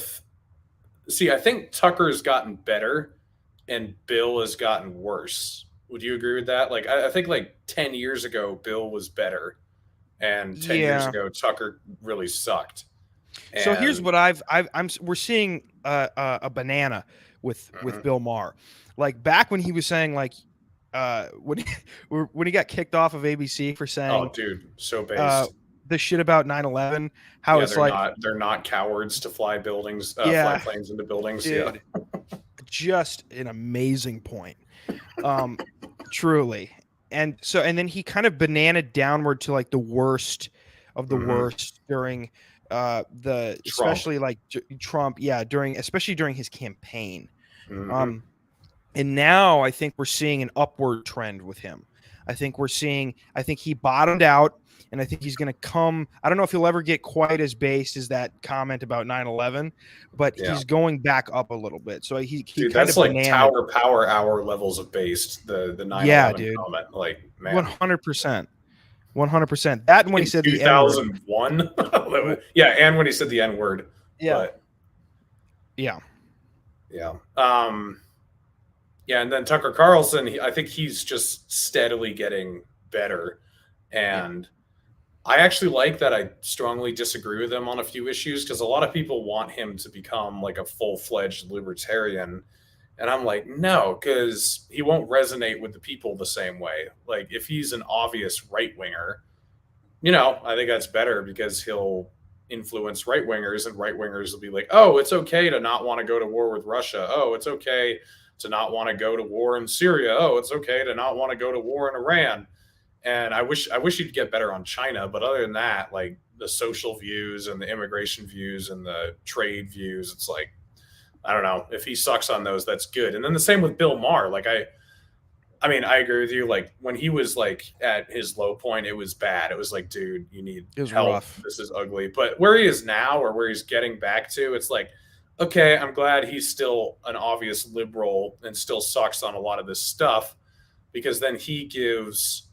Speaker 11: think Tucker's gotten better and Bill has gotten worse. Would you agree with that? Like, I think like 10 years ago, Bill was better. And 10 years ago, Tucker really sucked.
Speaker 12: So here's what we're seeing a banana with Bill Maher. Like back when he was saying like, when he got kicked off of ABC for saying,
Speaker 11: "Oh, dude, so based
Speaker 12: the shit about 9/11." How it's
Speaker 11: they're not cowards to fly fly planes into buildings.
Speaker 12: Dude, just an amazing point, truly. And then he kind of bananaed downward to like the worst of the worst during especially like Trump, especially during his campaign. And now I think we're seeing an upward trend with him. I think he bottomed out, and I think he's going to come. I don't know if he'll ever get quite as based as that comment about 9/11, but he's going back up a little bit. So he
Speaker 11: dude,
Speaker 12: kind
Speaker 11: that's
Speaker 12: of
Speaker 11: like Tower Power Hour levels of based. The 9/11 comment, like, man,
Speaker 12: 100%. 100%. That and when he said the N-word.
Speaker 11: 2001. Yeah, and when he said the N-word.
Speaker 12: Yeah.
Speaker 11: But,
Speaker 12: yeah.
Speaker 11: Yeah. Yeah, and then Tucker Carlson, I think he's just steadily getting better. And I actually like that. I strongly disagree with him on a few issues because a lot of people want him to become like a full-fledged libertarian. And I'm like, no, because he won't resonate with the people the same way. Like, if he's an obvious right-winger, I think that's better because he'll influence right-wingers, and right-wingers will be like, oh, it's okay to not want to go to war with Russia. Oh, it's okay to not want to go to war in Syria. Oh, it's okay to not want to go to war in Iran. And I wish he'd get better on China. But other than that, like the social views and the immigration views and the trade views, it's like, I don't know. If he sucks on those, that's good. And then the same with Bill Maher. Like I mean, I agree with you. Like when he was like at his low point, it was bad. It was like, dude, you need help. Rough. This is ugly. But where he is now, or where he's getting back to, it's like, okay, I'm glad he's still an obvious liberal and still sucks on a lot of this stuff, because then he gives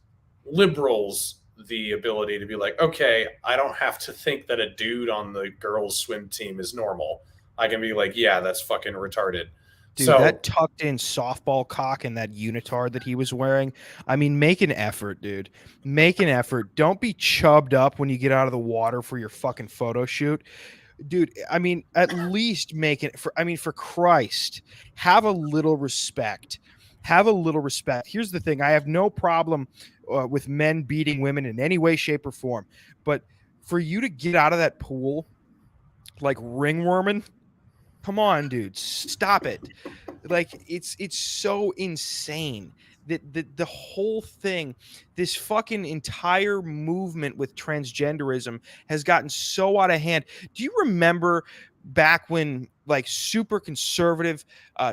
Speaker 11: liberals the ability to be like, okay, I don't have to think that a dude on the girls' swim team is normal. I can be like, yeah, that's fucking retarded.
Speaker 12: Dude, that tucked in softball cock and that unitard that he was wearing. I mean, make an effort, dude. Make an effort. Don't be chubbed up when you get out of the water for your fucking photo shoot. Dude, I mean, at least make it for Christ, have a little respect. Have a little respect. Here's the thing. I have no problem with men beating women in any way, shape, or form. But for you to get out of that pool like ringworming, come on, dude, stop it. Like it's so insane that the whole thing, this fucking entire movement with transgenderism has gotten so out of hand. Do you remember back when like super conservative,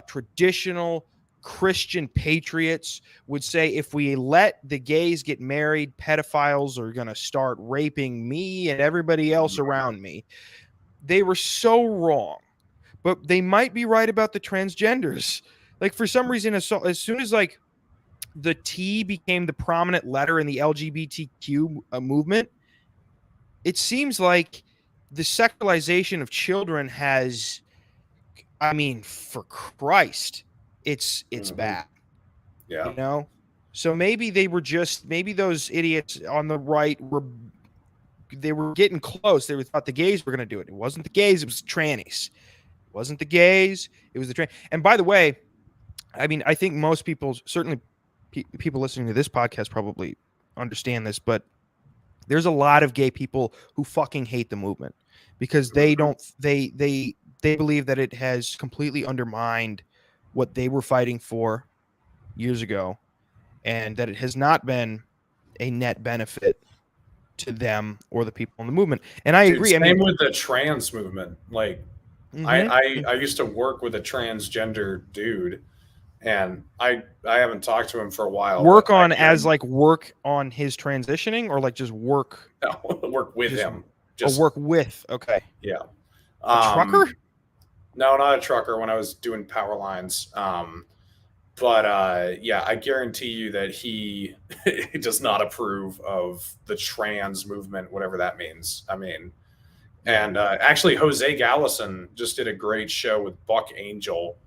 Speaker 12: traditional Christian patriots would say, if we let the gays get married, pedophiles are going to start raping me and everybody else around me? They were so wrong. But they might be right about the transgenders. Like for some reason, as soon as like the T became the prominent letter in the LGBTQ movement, it seems like the sexualization of children has, I mean, for Christ, it's bad.
Speaker 11: Yeah.
Speaker 12: So maybe those idiots on the right were getting close. They thought the gays were going to do it. It wasn't the gays. It was the trannies. It wasn't the gays. It was the trans. And by the way, I mean, I think most people, certainly people listening to this podcast probably understand this, but there's a lot of gay people who fucking hate the movement because they believe that it has completely undermined what they were fighting for years ago, and that it has not been a net benefit to them or the people in the movement. And I agree.
Speaker 11: Same with the trans movement. Like, I used to work with a transgender dude, and I haven't talked to him for a while.
Speaker 12: Work on his transitioning, or like just work?
Speaker 11: No, work with him.
Speaker 12: Work with. Okay.
Speaker 11: Yeah.
Speaker 12: A trucker?
Speaker 11: No, not a trucker. When I was doing power lines. But yeah, I guarantee you that he does not approve of the trans movement, whatever that means. I mean. And actually, Jose Gallison just did a great show with Buck Angel,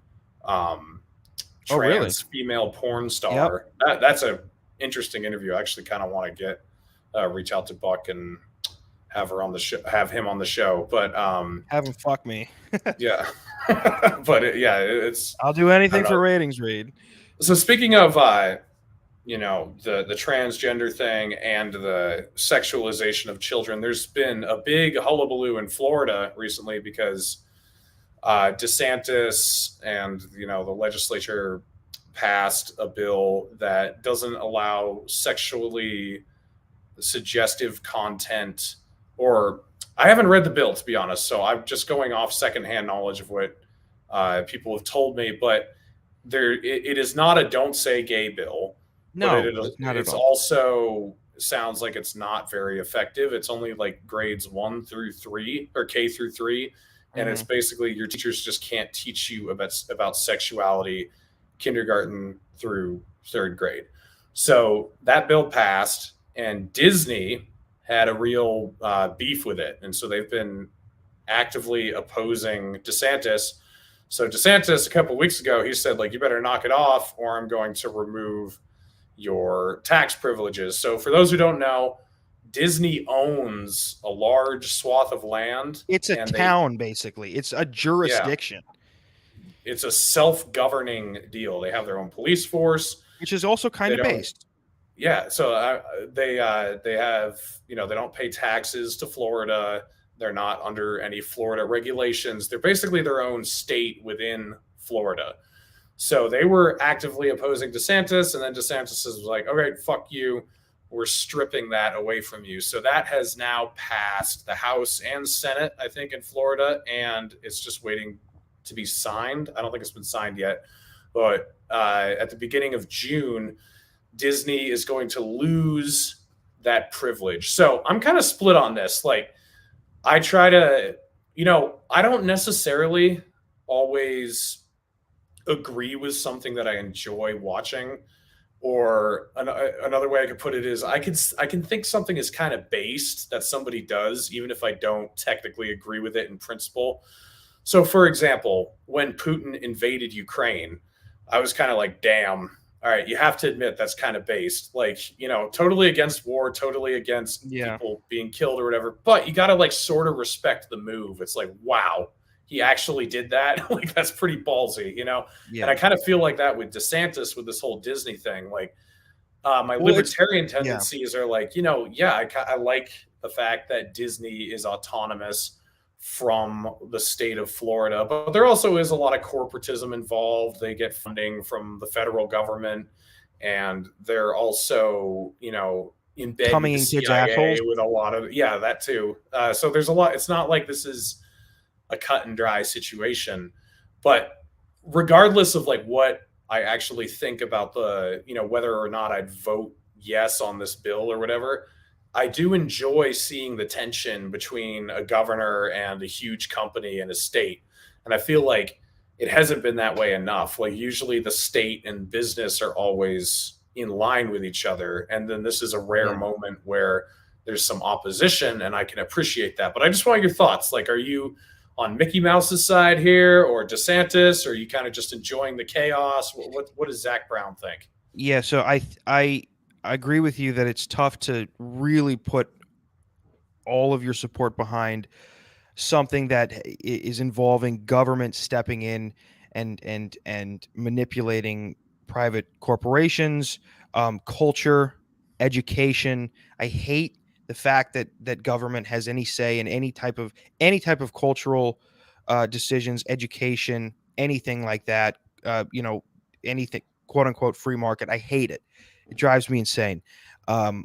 Speaker 11: trans female porn star. Yep. That's a interesting interview. I actually kind of want to reach out to Buck and have him on the show. But
Speaker 12: have him fuck me.
Speaker 11: Yeah, but it's.
Speaker 12: I'll do anything for ratings, Reed.
Speaker 11: So speaking of the transgender thing and the sexualization of children, there's been a big hullabaloo in Florida recently because DeSantis and the legislature passed a bill that doesn't allow sexually suggestive content, or I haven't read the bill, to be honest, so I'm just going off secondhand knowledge of what people have told me, but it is not a don't say gay bill.
Speaker 12: No,
Speaker 11: it's also sounds like it's not very effective. It's only like grades 1 through 3 or K through 3. And it's basically your teachers just can't teach you about sexuality kindergarten through 3rd grade. So that bill passed, and Disney had a real beef with it, and so they've been actively opposing DeSantis. So DeSantis, a couple of weeks ago, he said, like, you better knock it off or I'm going to remove your tax privileges. So for those who don't know, Disney owns a large swath of land.
Speaker 12: It's a town, basically. It's a jurisdiction.
Speaker 11: Yeah. It's a self-governing deal. They have their own police force.
Speaker 12: Which is also kind of based.
Speaker 11: Yeah. So they have, they don't pay taxes to Florida. They're not under any Florida regulations. They're basically their own state within Florida. So they were actively opposing DeSantis, and then DeSantis was like, all right, fuck you. We're stripping that away from you. So that has now passed the House and Senate, I think, in Florida, and it's just waiting to be signed. I don't think it's been signed yet. But at the beginning of June, Disney is going to lose that privilege. So I'm kind of split on this. Like, I try to, I don't necessarily always agree with something that I enjoy watching. Or another way I could put it is I can think something is kind of based that somebody does, even if I don't technically agree with it in principle. So, for example, when Putin invaded Ukraine, I was kind of like, damn, all right, you have to admit that's kind of based. Like, totally against war, totally against people being killed or whatever. But you got to, like, sort of respect the move. It's like, wow, he actually did that. Like, that's pretty ballsy, Yeah. And I kind of feel like that with DeSantis, with this whole Disney thing. Like, my libertarian tendencies are like, I like the fact that Disney is autonomous from the state of Florida, but there also is a lot of corporatism involved. They get funding from the federal government, and they're also, embedded
Speaker 12: coming
Speaker 11: in
Speaker 12: in
Speaker 11: CIA
Speaker 12: kids' assholes
Speaker 11: with a lot of that too. So there's a lot. It's not like this is a cut and dry situation, but regardless of like what I actually think about the, whether or not I'd vote yes on this bill or whatever, I do enjoy seeing the tension between a governor and a huge company and a state. And I feel like it hasn't been that way enough. Like, usually the state and business are always in line with each other. And then this is a rare moment where there's some opposition, and I can appreciate that. But I just want your thoughts. Like, are you on Mickey Mouse's side here, or DeSantis, or are you kind of just enjoying the chaos? What does Zach Brown think?
Speaker 12: Yeah, so I agree with you that it's tough to really put all of your support behind something that is involving government stepping in and manipulating private corporations, culture, education. I hate the fact that government has any say in any type of cultural decisions, education, anything like that. Anything, quote unquote, free market. I hate it. It drives me insane. So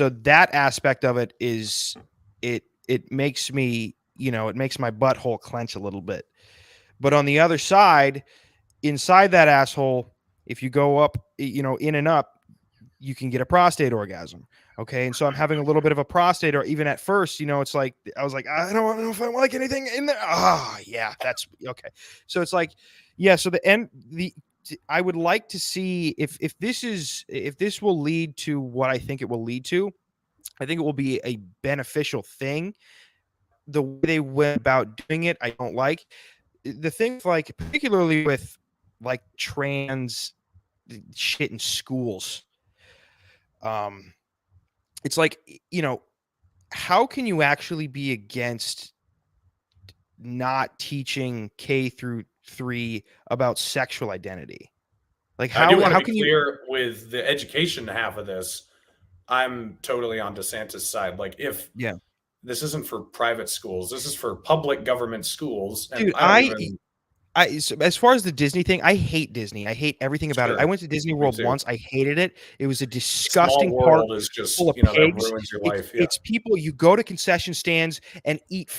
Speaker 12: that aspect of it is it makes me, it makes my butthole clench a little bit. But on the other side, inside that asshole, if you go up, in and up, you can get a prostate orgasm. Okay. And so I'm having a little bit of a prostate, or even at first, it's like, I was like, I don't know if I like anything in there. Yeah, that's okay. So it's like, yeah. So I would like to see if this will lead to what I think it will lead to. I think it will be a beneficial thing. The way they went about doing it, I don't like. The thing, like, particularly with like trans shit in schools. It's like, how can you actually be against not teaching K through 3 about sexual identity? Like,
Speaker 11: I do want to be clear with the education half of this. I'm totally on DeSantis' side. Like, if this isn't for private schools, this is for public government schools. And
Speaker 12: dude, so as far as the Disney thing, I hate Disney. I hate everything about it. I went to Disney World once. I hated it. It was a disgusting park
Speaker 11: is just,
Speaker 12: full of pigs.
Speaker 11: That ruins your life.
Speaker 12: It's people, you go to concession stands and eat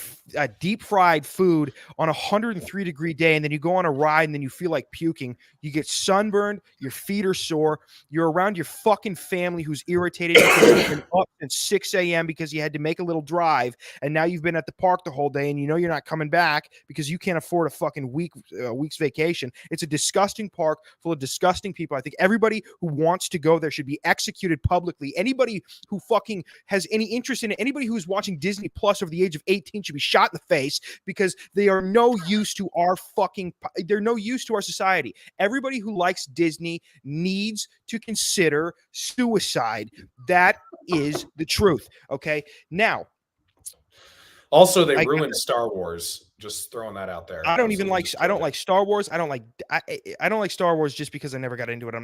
Speaker 12: deep fried food on a 103-degree day, and then you go on a ride and then you feel like puking. You get sunburned. Your feet are sore. You're around your fucking family who's irritated because you've been up since 6 a.m. because you had to make a little drive, and now you've been at the park the whole day, and you're not coming back because you can't afford a fucking week week's vacation. It's a disgusting park full of disgusting people. I think everybody who wants to go there should be executed publicly. Anybody who fucking has any interest in it, anybody who's watching Disney Plus over the age of 18 should be shot in the face, because they are no use to they're no use to our society. Everybody who likes Disney needs to consider suicide. That is the truth. Okay. Now,
Speaker 11: also, they ruined Star Wars. Just throwing that out there.
Speaker 12: I don't like Star Wars. I don't like Star Wars just because I never got into it.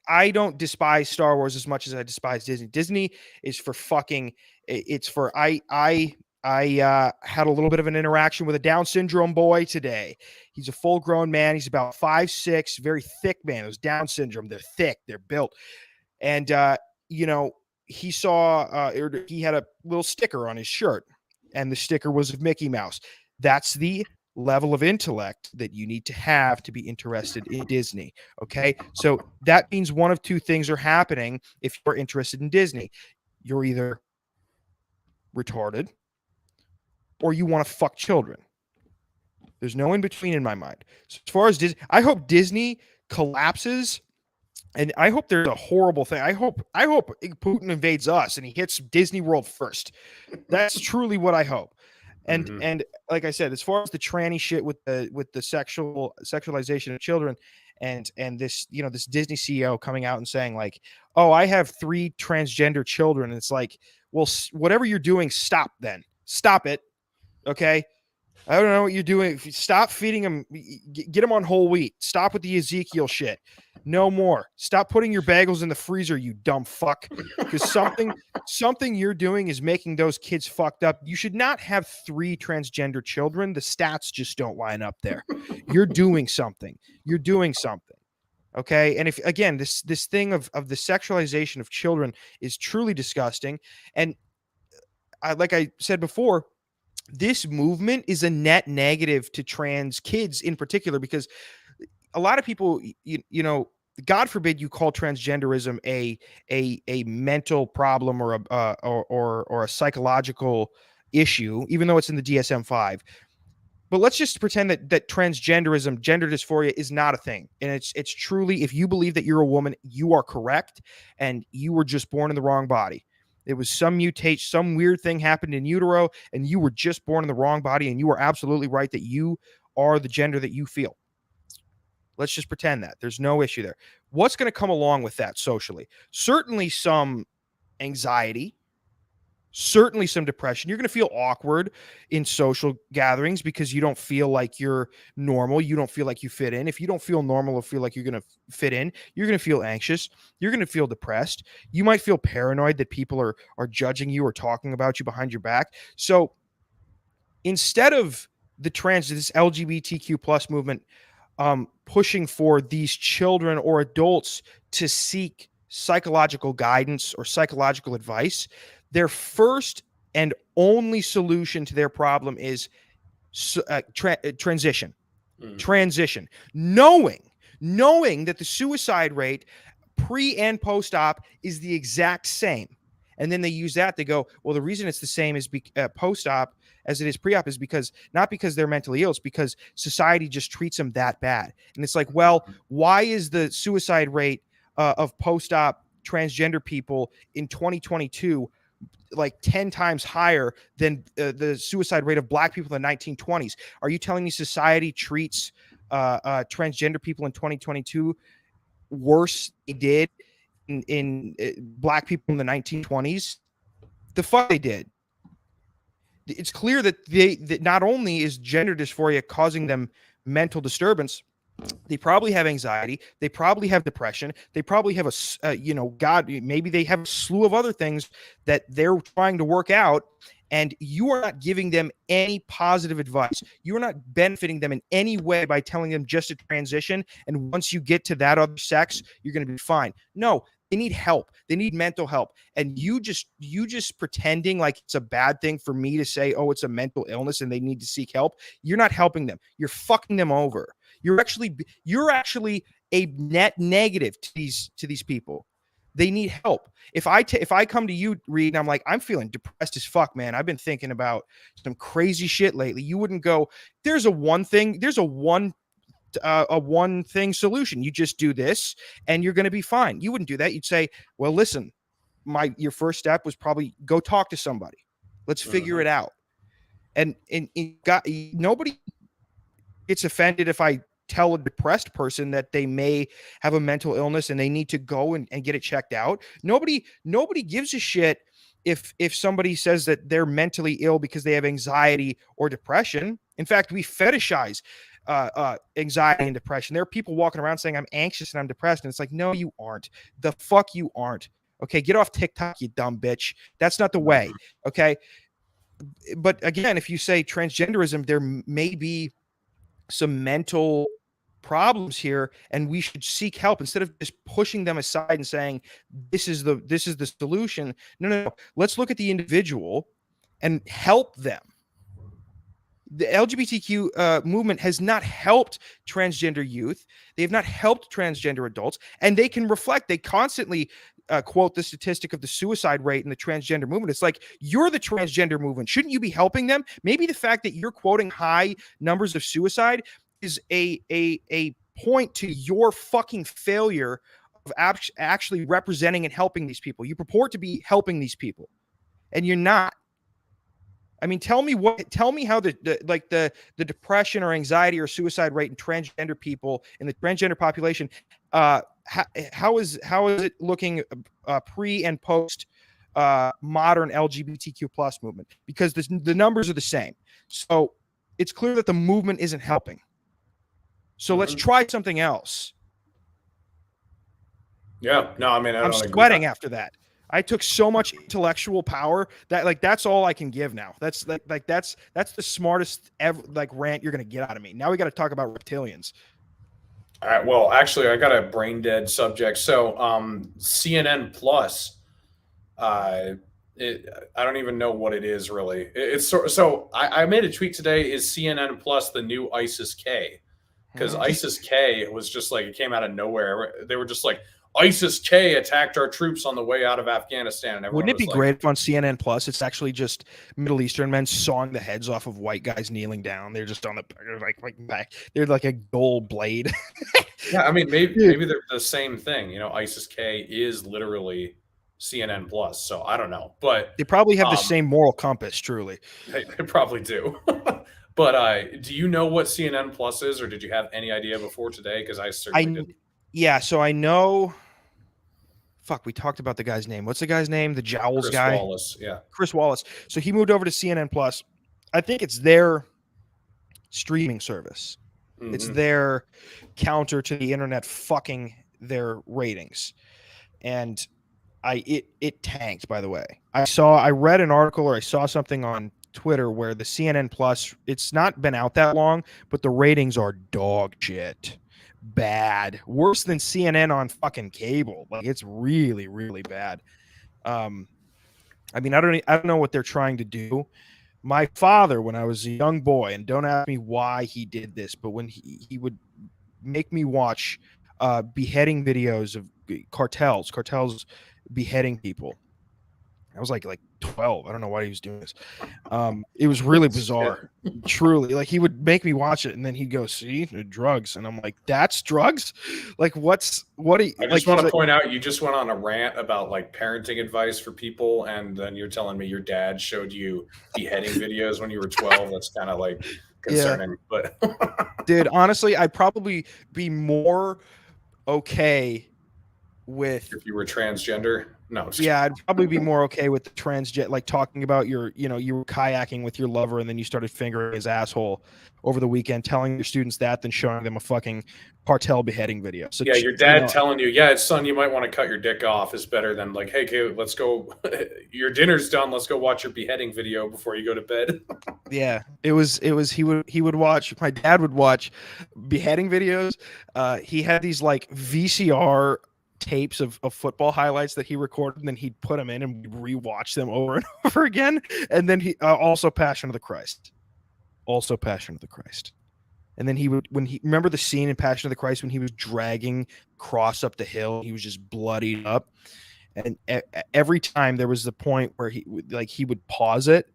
Speaker 12: I don't despise Star Wars as much as I despise Disney. Disney is for fucking, I had a little bit of an interaction with a Down syndrome boy today. He's a full grown man. He's about 5'6", very thick man. Those Down syndrome, they're thick, they're built. And, he saw, he had a little sticker on his shirt, and the sticker was of Mickey Mouse. That's the level of intellect that you need to have to be interested in Disney. Okay. So that means one of two things are happening. If you're interested in Disney, you're either retarded or you want to fuck children. There's no in between in my mind. So as far as Disney, I hope Disney collapses. And I hope there's a horrible thing. I hope Putin invades us and he hits Disney World first. That's truly what I hope. And and like I said, as far as the tranny shit with the sexualization of children, and this this Disney CEO coming out and saying like, oh, I have 3 transgender children. And it's like, well, whatever you're doing, stop then. Stop it. Okay. I don't know what you're doing. Stop feeding them. Get them on whole wheat. Stop with the Ezekiel shit. No more. Stop putting your bagels in the freezer, you dumb fuck. Because something you're doing is making those kids fucked up. You should not have 3 transgender children. The stats just don't line up there. You're doing something. You're doing something. Okay. And if again, this thing of the sexualization of children is truly disgusting. And like I said before, this movement is a net negative to trans kids in particular, because a lot of people, God forbid you call transgenderism a mental problem or a psychological issue, even though it's in the DSM-5. But let's just pretend that transgenderism, gender dysphoria, is not a thing. And it's truly, if you believe that you're a woman, you are correct, and you were just born in the wrong body. It was some mutation, some weird thing happened in utero, and you were just born in the wrong body, and you are absolutely right that you are the gender that you feel. Let's just pretend that. There's no issue there. What's going to come along with that socially? Certainly some anxiety, certainly some depression. You're going to feel awkward in social gatherings because you don't feel like you're normal. You don't feel like you fit in. If you don't feel normal or feel like you're going to fit in, you're going to feel anxious. You're going to feel depressed. You might feel paranoid that people are judging you or talking about you behind your back. So instead of this LGBTQ plus movement pushing for these children or adults to seek psychological guidance or psychological advice, their first and only solution to their problem is transition. Transition. Knowing that the suicide rate pre and post-op is the exact same. And then they use that. They go, well, the reason it's the same is post-op as it is pre-op is not because they're mentally ill, it's because society just treats them that bad. And it's like, well, why is the suicide rate of post-op transgender people in 2022 like 10 times higher than the suicide rate of black people in the 1920s? Are you telling me society treats transgender people in 2022 worse than they did in black people in the 1920s? The fuck they did. It's clear that not only is gender dysphoria causing them mental disturbance, they probably have anxiety. They probably have depression. They probably have maybe they have a slew of other things that they're trying to work out. And you are not giving them any positive advice. You are not benefiting them in any way by telling them just to transition. And once you get to that other sex, you're going to be fine. No, they need help. They need mental help. And you just pretending like it's a bad thing for me to say, oh, it's a mental illness and they need to seek help. You're not helping them. You're fucking them over. You're actually a net negative to these people. They need help. If I come to you, Reed, and I'm like, I'm feeling depressed as fuck, man. I've been thinking about some crazy shit lately. You wouldn't go, there's a one thing solution. You just do this and you're going to be fine. You wouldn't do that. You'd say, well, listen, your first step was probably go talk to somebody. Let's figure it out. And nobody gets offended if I tell a depressed person that they may have a mental illness and they need to go and get it checked out. Nobody gives a shit if somebody says that they're mentally ill because they have anxiety or depression. In fact, we fetishize anxiety and depression. There are people walking around saying I'm anxious and I'm depressed, and it's like, no, you aren't. The fuck you aren't. Okay, get off TikTok, you dumb bitch. That's not the way. Okay, but again, if you say transgenderism, there may be some mental problems here, and we should seek help instead of just pushing them aside and saying this is the solution. No. Let's look at the individual and help them. The LGBTQ movement has not helped transgender youth. They have not helped transgender adults, and they can reflect. They constantly quote the statistic of the suicide rate in the transgender movement. It's like, you're the transgender movement. Shouldn't you be helping them? Maybe the fact that you're quoting high numbers of suicide is a point to your fucking failure of actually representing and helping these people. You purport to be helping these people, and you're not. I mean, tell me how the depression or anxiety or suicide rate in transgender people in the transgender population, how is it looking pre and post modern LGBTQ plus movement? Because the numbers are the same. So it's clear that the movement isn't helping. So let's try something else.
Speaker 11: Yeah, no, I mean,
Speaker 12: I'm sweating after that. I took so much intellectual power that that's all I can give now. That's that's the smartest ever rant you're gonna get out of me. Now we got to talk about reptilians.
Speaker 11: All right. Well, actually, I got a brain dead subject. So, CNN Plus, I don't even know what it is really. It's so I made a tweet today. Is CNN Plus the new ISIS K? Because ISIS K was just like, it came out of nowhere. They were just like, ISIS K attacked our troops on the way out of Afghanistan. And
Speaker 12: wouldn't it be great if on CNN Plus it's actually just Middle Eastern men sawing the heads off of white guys kneeling down? They're just on the back. They're like a gold blade.
Speaker 11: Yeah, I mean, maybe they're the same thing. You know, ISIS K is literally CNN Plus. So I don't know, but
Speaker 12: they probably have the same moral compass. Truly,
Speaker 11: they probably do. But do you know what CNN Plus is, or did you have any idea before today? Because I certainly didn't.
Speaker 12: Yeah, so I know. Fuck, we talked about the guy's name. What's the guy's name? The Jowls guy?
Speaker 11: Chris Wallace, yeah.
Speaker 12: Chris Wallace. So he moved over to CNN Plus. I think it's their streaming service. Mm-hmm. It's their counter to the internet fucking their ratings. And it tanked, by the way. I read an article or I saw something on Twitter where the CNN Plus, it's not been out that long, but the ratings are dog shit. Bad, worse than CNN on fucking cable. Like, it's really, really bad. I mean, I don't know what they're trying to do. My father, when I was a young boy, and don't ask me why he did this, but when he would make me watch beheading videos of cartels beheading people. I was like 12. I don't know why he was doing this. It was really bizarre. Truly. Like, he would make me watch it and then he'd go, see, drugs. And I'm like, that's drugs? Like, what do you,
Speaker 11: I just want to point out, you just went on a rant about like parenting advice for people. And then you're telling me your dad showed you beheading videos when you were 12. That's kind of like concerning, but
Speaker 12: dude, honestly, I'd probably be more okay with
Speaker 11: if you were transgender. No,
Speaker 12: yeah, I'd probably be more okay with the transgender, like talking about you were kayaking with your lover and then you started fingering his asshole over the weekend, telling your students that, then showing them a fucking cartel beheading video. So
Speaker 11: yeah, your dad telling you, yeah, son, you might want to cut your dick off is better than like, hey, kid, let's go. Your dinner's done. Let's go watch your beheading video before you go to bed.
Speaker 12: Yeah, it was. He would watch. My dad would watch beheading videos. He had these like VCR tapes of football highlights that he recorded, and then he'd put them in and we'd rewatch them over and over again. And then he also Passion of the Christ. And then remember the scene in Passion of the Christ when he was dragging cross up the hill, he was just bloodied up. And every time there was the point where he would pause it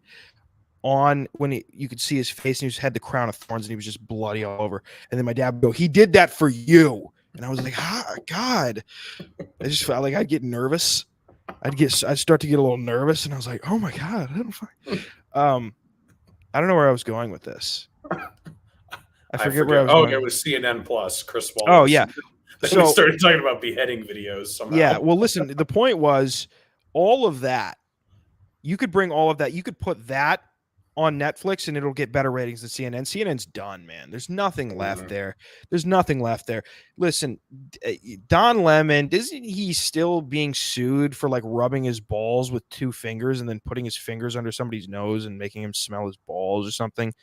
Speaker 12: on when you could see his face and he had the crown of thorns and he was just bloody all over. And then my dad would go, "He did that for you." And I was like, God, I just felt like I'd get nervous. I'd start to get a little nervous. And I was like, oh my God, I don't know where I was going with this. I forget where I was going.
Speaker 11: It was CNN Plus, Chris Wallace.
Speaker 12: Oh, yeah.
Speaker 11: So we started talking about beheading videos somehow.
Speaker 12: Yeah, well, listen, the point was all of that. You could bring all of that. You could put that on Netflix and it'll get better ratings than CNN. CNN's done, man. There's nothing left there. There's nothing left there. Listen, Don Lemon, isn't he still being sued for like rubbing his balls with 2 fingers and then putting his fingers under somebody's nose and making him smell his balls or something?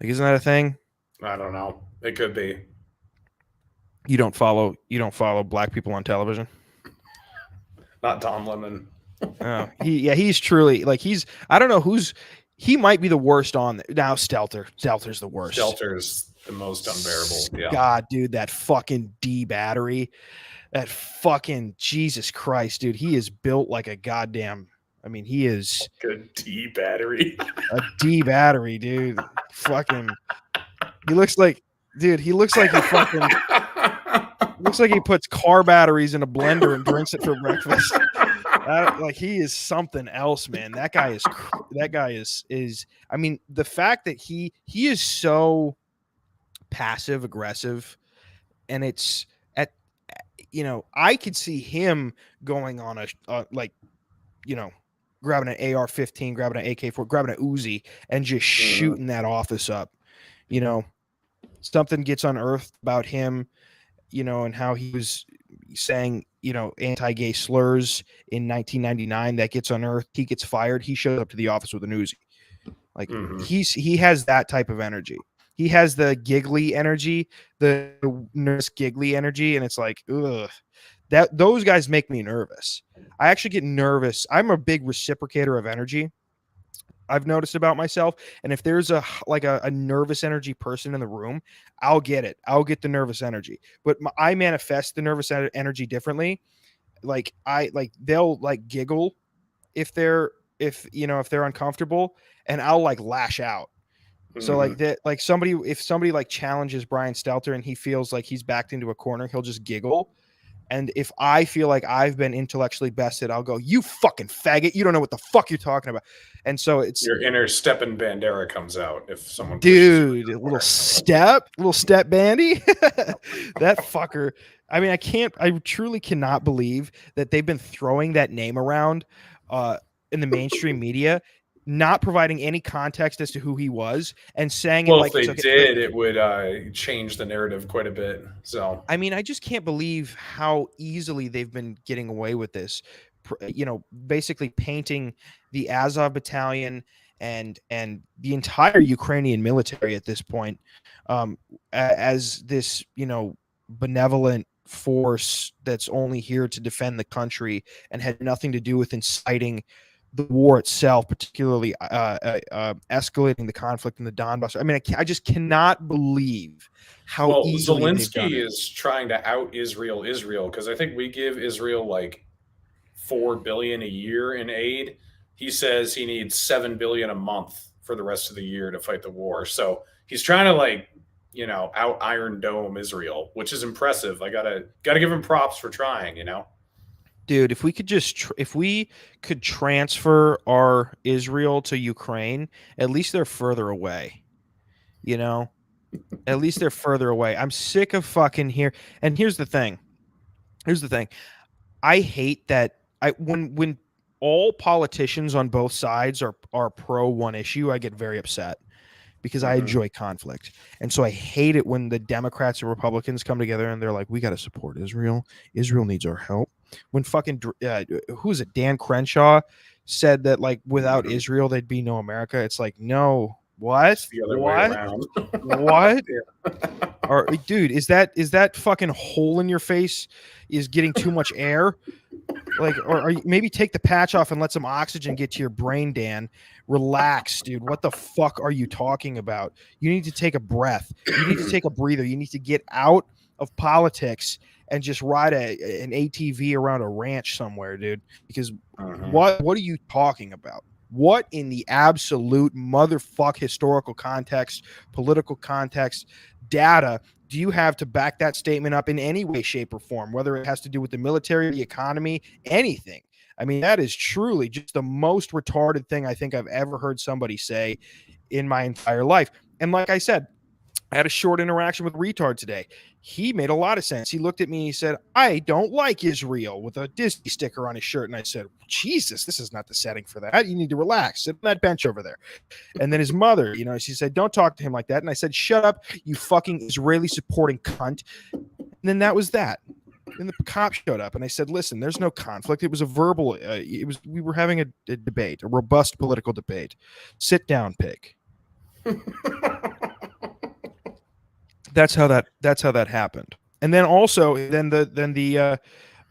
Speaker 12: Like, isn't that a thing?
Speaker 11: I don't know. It could be.
Speaker 12: You don't follow black people on television?
Speaker 11: Not Don Lemon.
Speaker 12: Oh, he's truly like I don't know he might be the worst on there. Now Stelter's the worst.
Speaker 11: Stelter's the most unbearable. Yeah.
Speaker 12: God, dude, that fucking D battery. That fucking Jesus Christ, dude. He is built like a goddamn, I mean, he is
Speaker 11: good D battery.
Speaker 12: A D battery, dude. Fucking he looks like he fucking looks like he puts car batteries in a blender and drinks it for breakfast. Like he is something else, man. That guy is I mean, the fact that he is so passive aggressive, and it's I could see him going on grabbing an AR-15, grabbing an AK-4, grabbing an Uzi and just shooting that office up. Something gets unearthed about him, and how he was saying, anti-gay slurs in 1999. That gets unearthed. He gets fired. He shows up to the office with an Uzi. Like he has that type of energy. He has the giggly energy, the nurse giggly energy, and it's like, ugh. Those guys make me nervous. I actually get nervous. I'm a big reciprocator of energy, I've noticed about myself. And if there's a nervous energy person in the room, I'll get it. I'll get the nervous energy. But I manifest the nervous energy differently. They'll giggle if they're uncomfortable, and I'll lash out. So if somebody challenges Brian Stelter and he feels like he's backed into a corner, he'll just giggle. And if I feel like I've been intellectually bested, I'll go, "You fucking faggot. You don't know what the fuck you're talking about." And so it's
Speaker 11: your inner Stepan Bandera comes out if someone
Speaker 12: dude, a little step bandy. That fucker. I mean, I truly cannot believe that they've been throwing that name around in the mainstream media, not providing any context as to who he was, and saying
Speaker 11: if they did, it would change the narrative quite a bit. So
Speaker 12: I mean, I just can't believe how easily they've been getting away with this. Basically painting the Azov battalion and the entire Ukrainian military at this point as this benevolent force that's only here to defend the country and had nothing to do with inciting the war itself, particularly escalating the conflict in the Donbass. I mean, I just cannot believe how easily
Speaker 11: Zelensky is trying to out Israel because I think we give Israel $4 billion a year in aid. He says he needs $7 billion a month for the rest of the year to fight the war. So he's trying to out Iron Dome Israel, which is impressive. I gotta give him props for trying.
Speaker 12: Dude, if we could transfer our Israel to Ukraine, at least they're further away. At least they're further away. I'm sick of fucking here. And here's the thing. I hate that when all politicians on both sides are pro one issue, I get very upset because I enjoy conflict. And so I hate it when the Democrats and Republicans come together and they're like, we got to support Israel. Israel needs our help. When fucking, who is it? Dan Crenshaw said that without Israel, there'd be no America. It's like, no, what?
Speaker 11: It's the other way around.
Speaker 12: What? Or, dude, is that fucking hole in your face is getting too much air? Like, or maybe take the patch off and let some oxygen get to your brain, Dan. Relax, dude. What the fuck are you talking about? You need to take a breath. You need to take a breather. You need to get out of politics and just ride an ATV around a ranch somewhere, dude. Because what are you talking about? What in the absolute motherfuck historical context, political context, data do you have to back that statement up in any way, shape, or form, whether it has to do with the military, the economy, anything? I mean, that is truly just the most retarded thing I think I've ever heard somebody say in my entire life. And like I said, I had a short interaction with a retard today. He made a lot of sense. He looked at me and he said, I don't like Israel, with a Disney sticker on his shirt. And I said, Jesus, this is not the setting for that. You need to relax. Sit on that bench over there. And then his mother, she said, don't talk to him like that. And I said, shut up, you fucking Israeli supporting cunt. And then that was that. Then the cop showed up and I said, listen, there's no conflict. It was a verbal, we were having a debate, a robust political debate. Sit down, pig. That's how that happened. And then also, the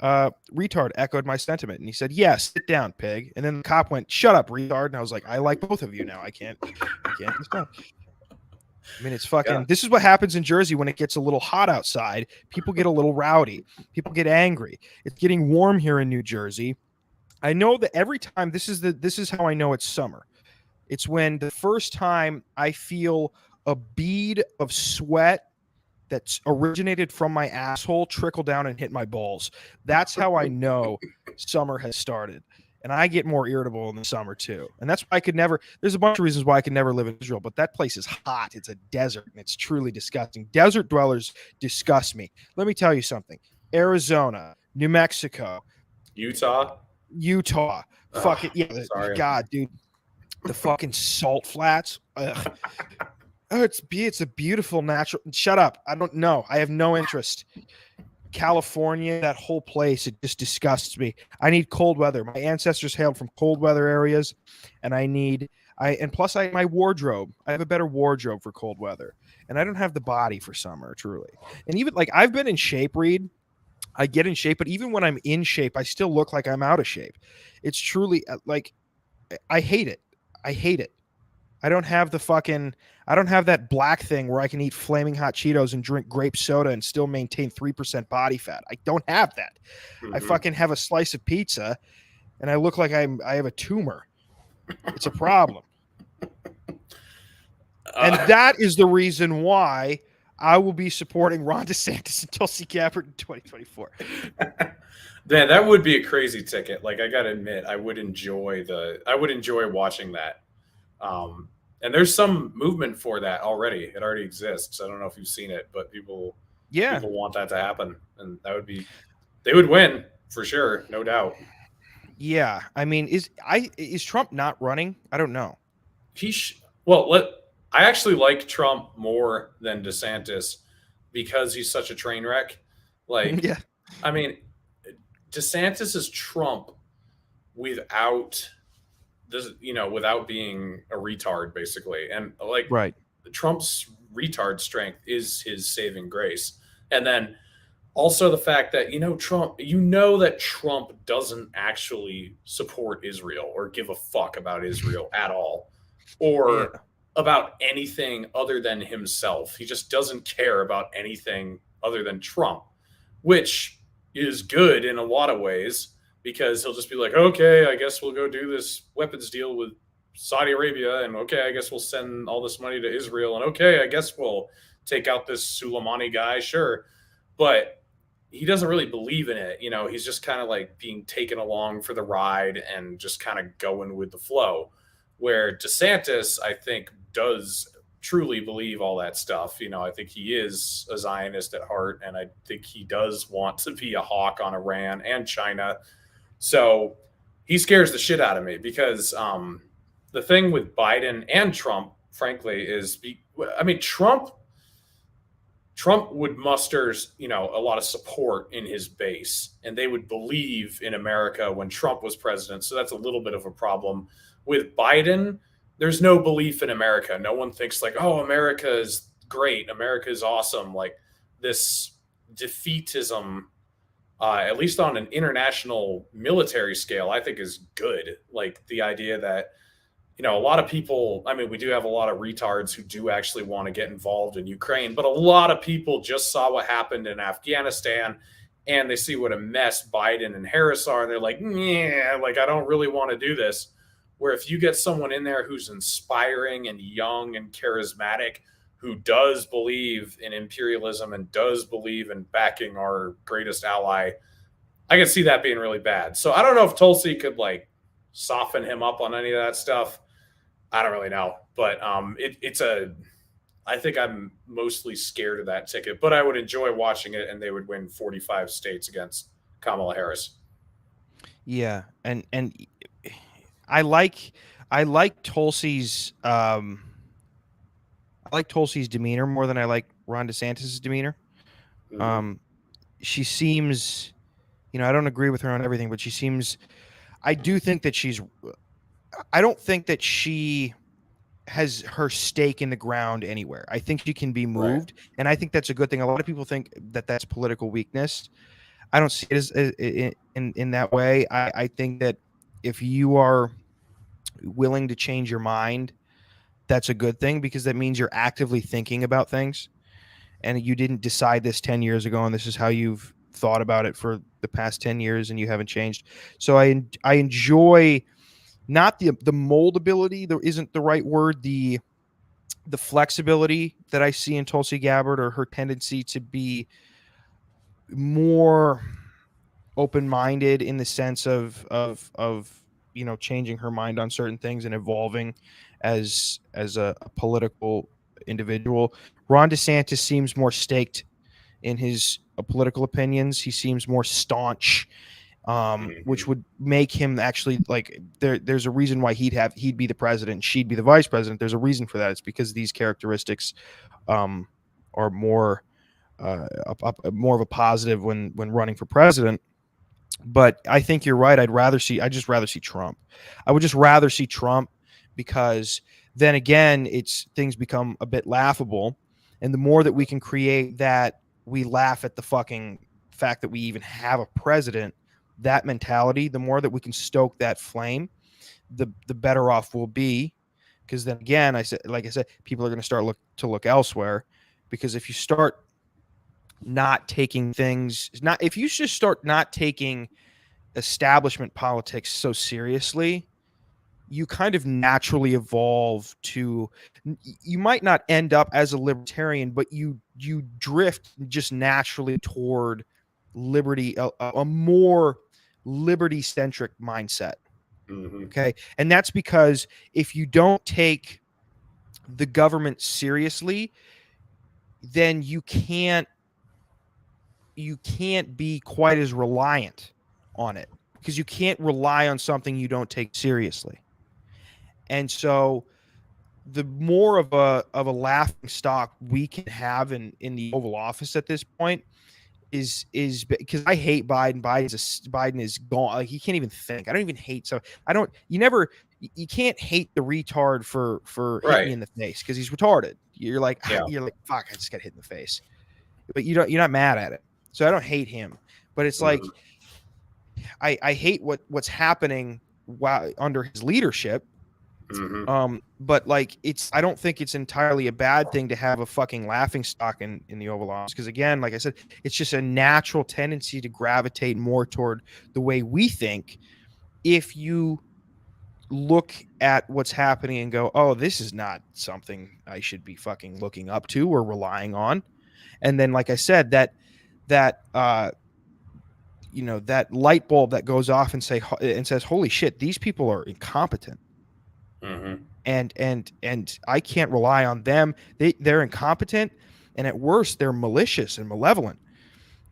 Speaker 12: retard echoed my sentiment and he said, "Yeah, sit down, pig." And then the cop went, "Shut up, retard." And I was like, "I like both of you now. I can't stop." I mean, it's fucking. Yeah. This is what happens in Jersey when it gets a little hot outside. People get a little rowdy. People get angry. It's getting warm here in New Jersey. I know that every time this is how I know it's summer. It's when the first time I feel a bead of sweat that's originated from my asshole trickle down and hit my balls. That's how I know summer has started. And I get more irritable in the summer too. And that's why I could never, there's a bunch of reasons why I could never live in Israel, but that place is hot. It's a desert and it's truly disgusting. Desert dwellers disgust me. Let me tell you something. Arizona, New Mexico,
Speaker 11: Utah.
Speaker 12: Fuck it. Yeah.
Speaker 11: Sorry.
Speaker 12: God, dude. The fucking salt flats. Ugh. Oh, it's a beautiful natural. Shut up. I don't know. I have no interest. California, that whole place, it just disgusts me. I need cold weather. My ancestors hailed from cold weather areas, and my wardrobe. I have a better wardrobe for cold weather, and I don't have the body for summer, truly. And even like I've been in shape, Reed. I get in shape, but even when I'm in shape, I still look like I'm out of shape. It's truly like I hate it. I don't have that black thing where I can eat flaming hot Cheetos and drink grape soda and still maintain 3% body fat. I don't have that. I fucking have a slice of pizza and I look like I have a tumor. It's a problem. And that is the reason why I will be supporting Ron DeSantis and Tulsi Gabbard in 2024.
Speaker 11: Man, that would be a crazy ticket. Like, I got to admit, I would enjoy watching that. And there's some movement for that already. It already exists. I don't know if you've seen it, but people want that to happen, and they would win for sure, no doubt.
Speaker 12: Yeah, I mean, is Trump not running? I don't know.
Speaker 11: I actually like Trump more than DeSantis because he's such a train wreck. Like, yeah. I mean, DeSantis is Trump without being a retard, basically. And like,
Speaker 12: right.
Speaker 11: Trump's retard strength is his saving grace. And then also the fact that, Trump doesn't actually support Israel or give a fuck about Israel at all, or about anything other than himself. He just doesn't care about anything other than Trump, which is good in a lot of ways. Because he'll just be like, okay, I guess we'll go do this weapons deal with Saudi Arabia. And okay, I guess we'll send all this money to Israel. And okay, I guess we'll take out this Soleimani guy. Sure. But he doesn't really believe in it. He's just kind of like being taken along for the ride and just kind of going with the flow. Where DeSantis, I think, does truly believe all that stuff. I think he is a Zionist at heart. And I think he does want to be a hawk on Iran and China. So he scares the shit out of me because the thing with Biden and Trump, frankly, is Trump would muster, a lot of support in his base, and they would believe in America when Trump was president. So that's a little bit of a problem. With Biden, there's no belief in America. No one thinks like, oh, America is great. America is awesome. Like this defeatism at least on an international military scale, I think is good. Like the idea that, a lot of people, I mean, we do have a lot of retards who do actually want to get involved in Ukraine, but a lot of people just saw what happened in Afghanistan and they see what a mess Biden and Harris are. And they're like, yeah, like, I don't really want to do this. Where if you get someone in there who's inspiring and young and charismatic, who does believe in imperialism and does believe in backing our greatest ally, I can see that being really bad. So I don't know if Tulsi could like soften him up on any of that stuff. I don't really know, but I think I'm mostly scared of that ticket, but I would enjoy watching it, and they would win 45 states against Kamala Harris.
Speaker 12: Yeah, and I like Tulsi's demeanor more than I like Ron DeSantis' demeanor.
Speaker 11: Mm-hmm.
Speaker 12: She seems, I don't agree with her on everything, but she seems. I do think that I don't think that she has her stake in the ground anywhere. I think she can be moved, right. And I think that's a good thing. A lot of people think that that's political weakness. I don't see it as in that way. I think that if you are willing to change your mind, that's a good thing, because that means you're actively thinking about things, and you didn't decide this 10 years ago, and this is how you've thought about it for the past 10 years, and you haven't changed. So I enjoy not the moldability, there isn't the right word, the flexibility that I see in Tulsi Gabbard, or her tendency to be more open-minded in the sense of changing her mind on certain things and evolving as a political individual. Ron DeSantis seems more staked in his political opinions. He seems more staunch, which would make him actually like there's a reason why he'd be the president and she'd be the vice president. There's a reason for that. It's because these characteristics are more of a positive when running for president. But I think you're right. I'd just rather see Trump. I would just rather see Trump, because then again, things become a bit laughable. And the more that we can create that we laugh at the fucking fact that we even have a president, that mentality, the more that we can stoke that flame, the better off we'll be. Because then again, like I said, people are going to start to look elsewhere. Because if you start not taking if you just start not taking establishment politics so seriously, you kind of naturally evolve to, you might not end up as a libertarian, but you drift just naturally toward liberty, a more liberty-centric mindset.
Speaker 11: Mm-hmm.
Speaker 12: Okay. And that's because if you don't take the government seriously, then you can't be quite as reliant on it, because you can't rely on something you don't take seriously. And so the more of a laughing stock we can have in the Oval Office at this point is because I hate Biden. Biden is gone. Like, he can't even think. I don't even hate. So you can't hate the retard for hitting me in the face because he's retarded. You're like, fuck, I just got hit in the face. But you're not mad at it. So I don't hate him. But it's like, I hate what's happening under his leadership.
Speaker 11: Mm-hmm.
Speaker 12: But like, I don't think it's entirely a bad thing to have a fucking laughing stock in the Oval Office, because again, like I said, it's just a natural tendency to gravitate more toward the way we think. If you look at what's happening and go, oh, this is not something I should be fucking looking up to or relying on, and then, like I said, that that light bulb that goes off and says, holy shit, these people are incompetent.
Speaker 11: Mm-hmm.
Speaker 12: And I can't rely on them. They're incompetent, and at worst, they're malicious and malevolent,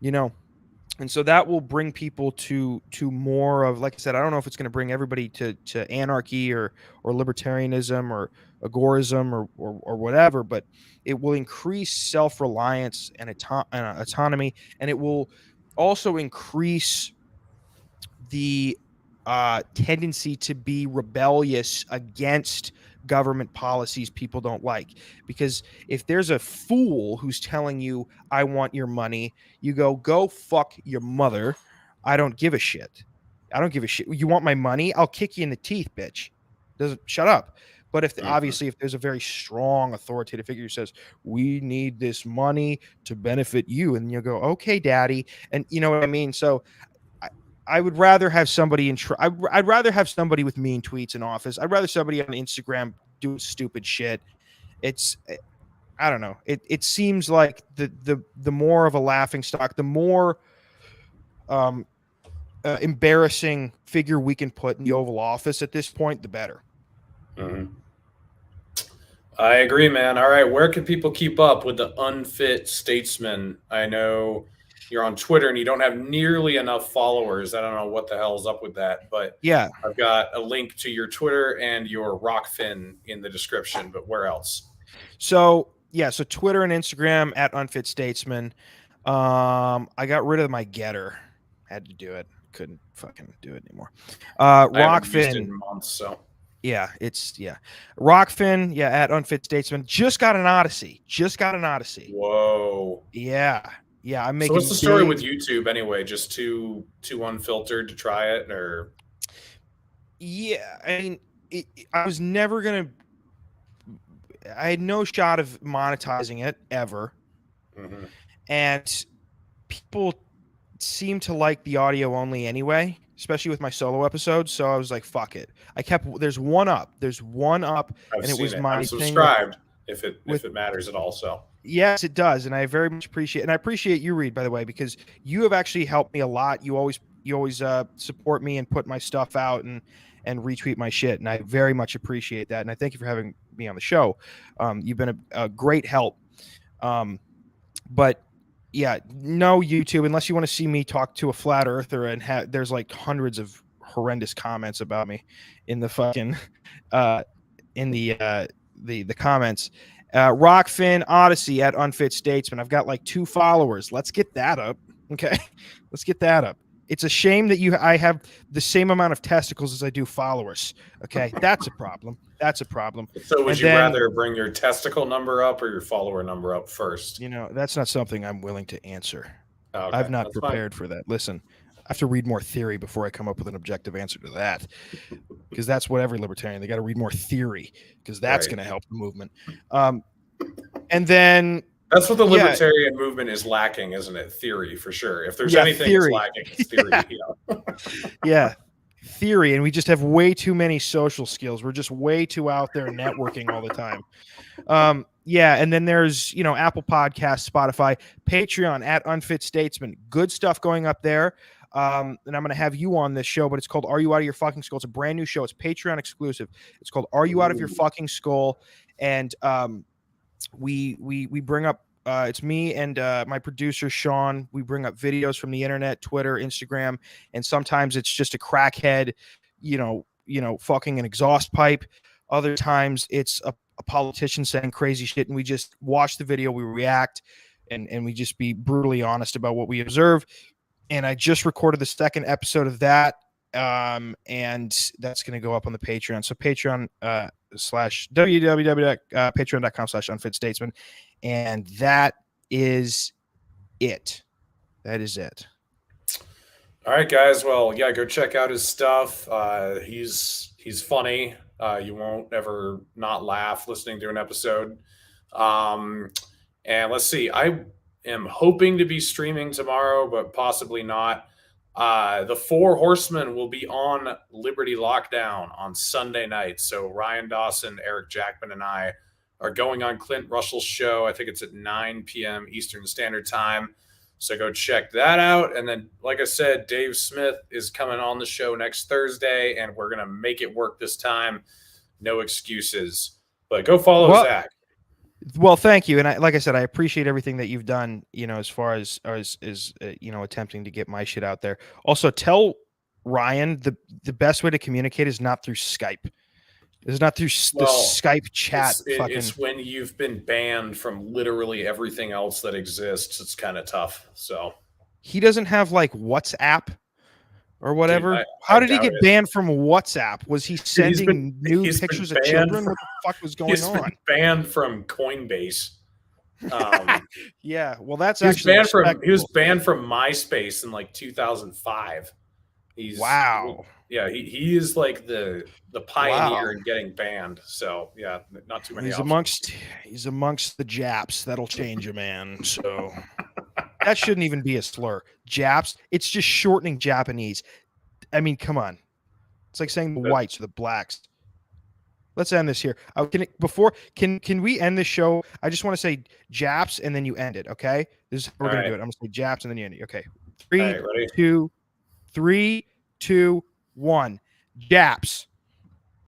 Speaker 12: and so that will bring people to more of, like I said, I don't know if it's going to bring everybody to anarchy or libertarianism or agorism or whatever, but it will increase self-reliance and autonomy, and it will also increase the tendency to be rebellious against government policies people don't like. Because if there's a fool who's telling you, I want your money, you go fuck your mother. I don't give a shit. I don't give a shit. You want my money? I'll kick you in the teeth, bitch. Doesn't shut up. But if obviously if there's a very strong authoritative figure who says we need this money to benefit you, and you go, okay, daddy, and you know what I mean. So I would rather have somebody I'd rather have somebody with mean tweets in office. I'd rather somebody on Instagram doing stupid shit. It's I don't know. It seems like the more of a laughing stock, the more embarrassing figure we can put in the Oval Office at this point, the better.
Speaker 11: Mm-hmm. I agree, man. All right, where can people keep up with the Unfit Statesman? I know you're on Twitter and you don't have nearly enough followers. I don't know what the hell's up with that, but
Speaker 12: yeah,
Speaker 11: I've got a link to your Twitter and your Rockfin in the description. But where else?
Speaker 12: So Twitter and Instagram at Unfit Statesman. I got rid of my Getter. Had to do it. Couldn't fucking do it anymore. Rockfin
Speaker 11: in months, so.
Speaker 12: Yeah, Rockfin, at Unfit Statesman. Just got an Odyssey.
Speaker 11: Whoa.
Speaker 12: Yeah. I'm making.
Speaker 11: So what's the story with YouTube anyway? Just too unfiltered to try it, or?
Speaker 12: Yeah, I mean, I was never gonna. I had no shot of monetizing it ever, and people seem to like the audio only anyway, especially with my solo episodes. So I was like, fuck it. There's one up, and it was my
Speaker 11: I'm
Speaker 12: thing.
Speaker 11: Subscribed if it matters at all. So
Speaker 12: yes, it does. And I very much appreciate, and I appreciate you, Reed, by the way, because you have actually helped me a lot. You always support me and put my stuff out and retweet my shit. And I very much appreciate that. And I thank you for having me on the show. You've been a great help. But yeah, no YouTube, unless you want to see me talk to a flat earther and there's like hundreds of horrendous comments about me in the fucking, in the comments. Rockfin Odyssey at Unfit Statesman. I've got like 2 followers. Let's get that up. Okay. Let's get that up. It's a shame that I have the same amount of testicles as I do followers. Okay. That's a problem.
Speaker 11: So would you rather bring your testicle number up or your follower number up first?
Speaker 12: That's not something I'm willing to answer.
Speaker 11: Okay,
Speaker 12: I've not prepared for that. Listen, I have to read more theory before I come up with an objective answer to that, because that's what every libertarian, they got to read more theory, because that's going to help the movement. And then
Speaker 11: that's what the libertarian movement is lacking, isn't it? Theory, for sure. If there's anything that's lacking, it's theory.
Speaker 12: Yeah. Theory, and we just have way too many social skills. We're just way too out there networking all the time. And then there's Apple Podcasts, Spotify, Patreon at Unfit Statesman. Good stuff going up there. And I'm going to have you on this show, but it's called Are You Out of Your Fucking Skull? It's a brand new show. It's Patreon exclusive. It's called Are You Out of Your Fucking Skull? And we bring up it's me and my producer Sean. We bring up videos from the internet, Twitter, Instagram, and sometimes it's just a crackhead, fucking an exhaust pipe. Other times it's a politician saying crazy shit, and we just watch the video, we react, and we just be brutally honest about what we observe. And I just recorded the second episode of that, and that's going to go up on the Patreon. So Patreon www.patreon.com/unfitstatesman. And that is it.
Speaker 11: All right, guys. Well, yeah, go check out his stuff. He's funny. You won't ever not laugh listening to an episode. And let's see. I am hoping to be streaming tomorrow, but possibly not. The 4 Horsemen will be on Liberty Lockdown on Sunday night. So Ryan Dawson, Eric Jackman, and I are going on Clint Russell's show. I think it's at 9 p.m. Eastern Standard Time. So go check that out. And then, like I said, Dave Smith is coming on the show next Thursday, and we're going to make it work this time. No excuses. But go follow Zach.
Speaker 12: Well, thank you. And like I said, I appreciate everything that you've done, as far as attempting to get my shit out there. Also, tell Ryan the best way to communicate is not through Skype. It's not through the Skype chat.
Speaker 11: It's when you've been banned from literally everything else that exists. It's kind of tough. So
Speaker 12: he doesn't have like WhatsApp. or whatever.
Speaker 11: Dude,
Speaker 12: How
Speaker 11: I
Speaker 12: did he
Speaker 11: doubt
Speaker 12: get
Speaker 11: it.
Speaker 12: banned from WhatsApp? Was he sending nude
Speaker 11: he's been
Speaker 12: pictures of
Speaker 11: banned
Speaker 12: children?
Speaker 11: from-
Speaker 12: What the fuck was going
Speaker 11: He's
Speaker 12: on?
Speaker 11: been banned from Coinbase.
Speaker 12: Yeah, well, that's
Speaker 11: he was
Speaker 12: actually
Speaker 11: he was banned from MySpace in like 2005.
Speaker 12: Wow.
Speaker 11: Yeah, he is like the pioneer in getting banned. So yeah, not too many.
Speaker 12: He's amongst the Japs. That'll change a man. So that shouldn't even be a slur. Japs. It's just shortening Japanese. I mean, come on. It's like saying the whites or the blacks. Let's end this here. Can we end this show? I just want to say Japs and then you end it. Okay, this is how we're gonna do it. I'm gonna say Japs and then you end it. Okay, 3, 2, 1. Japs.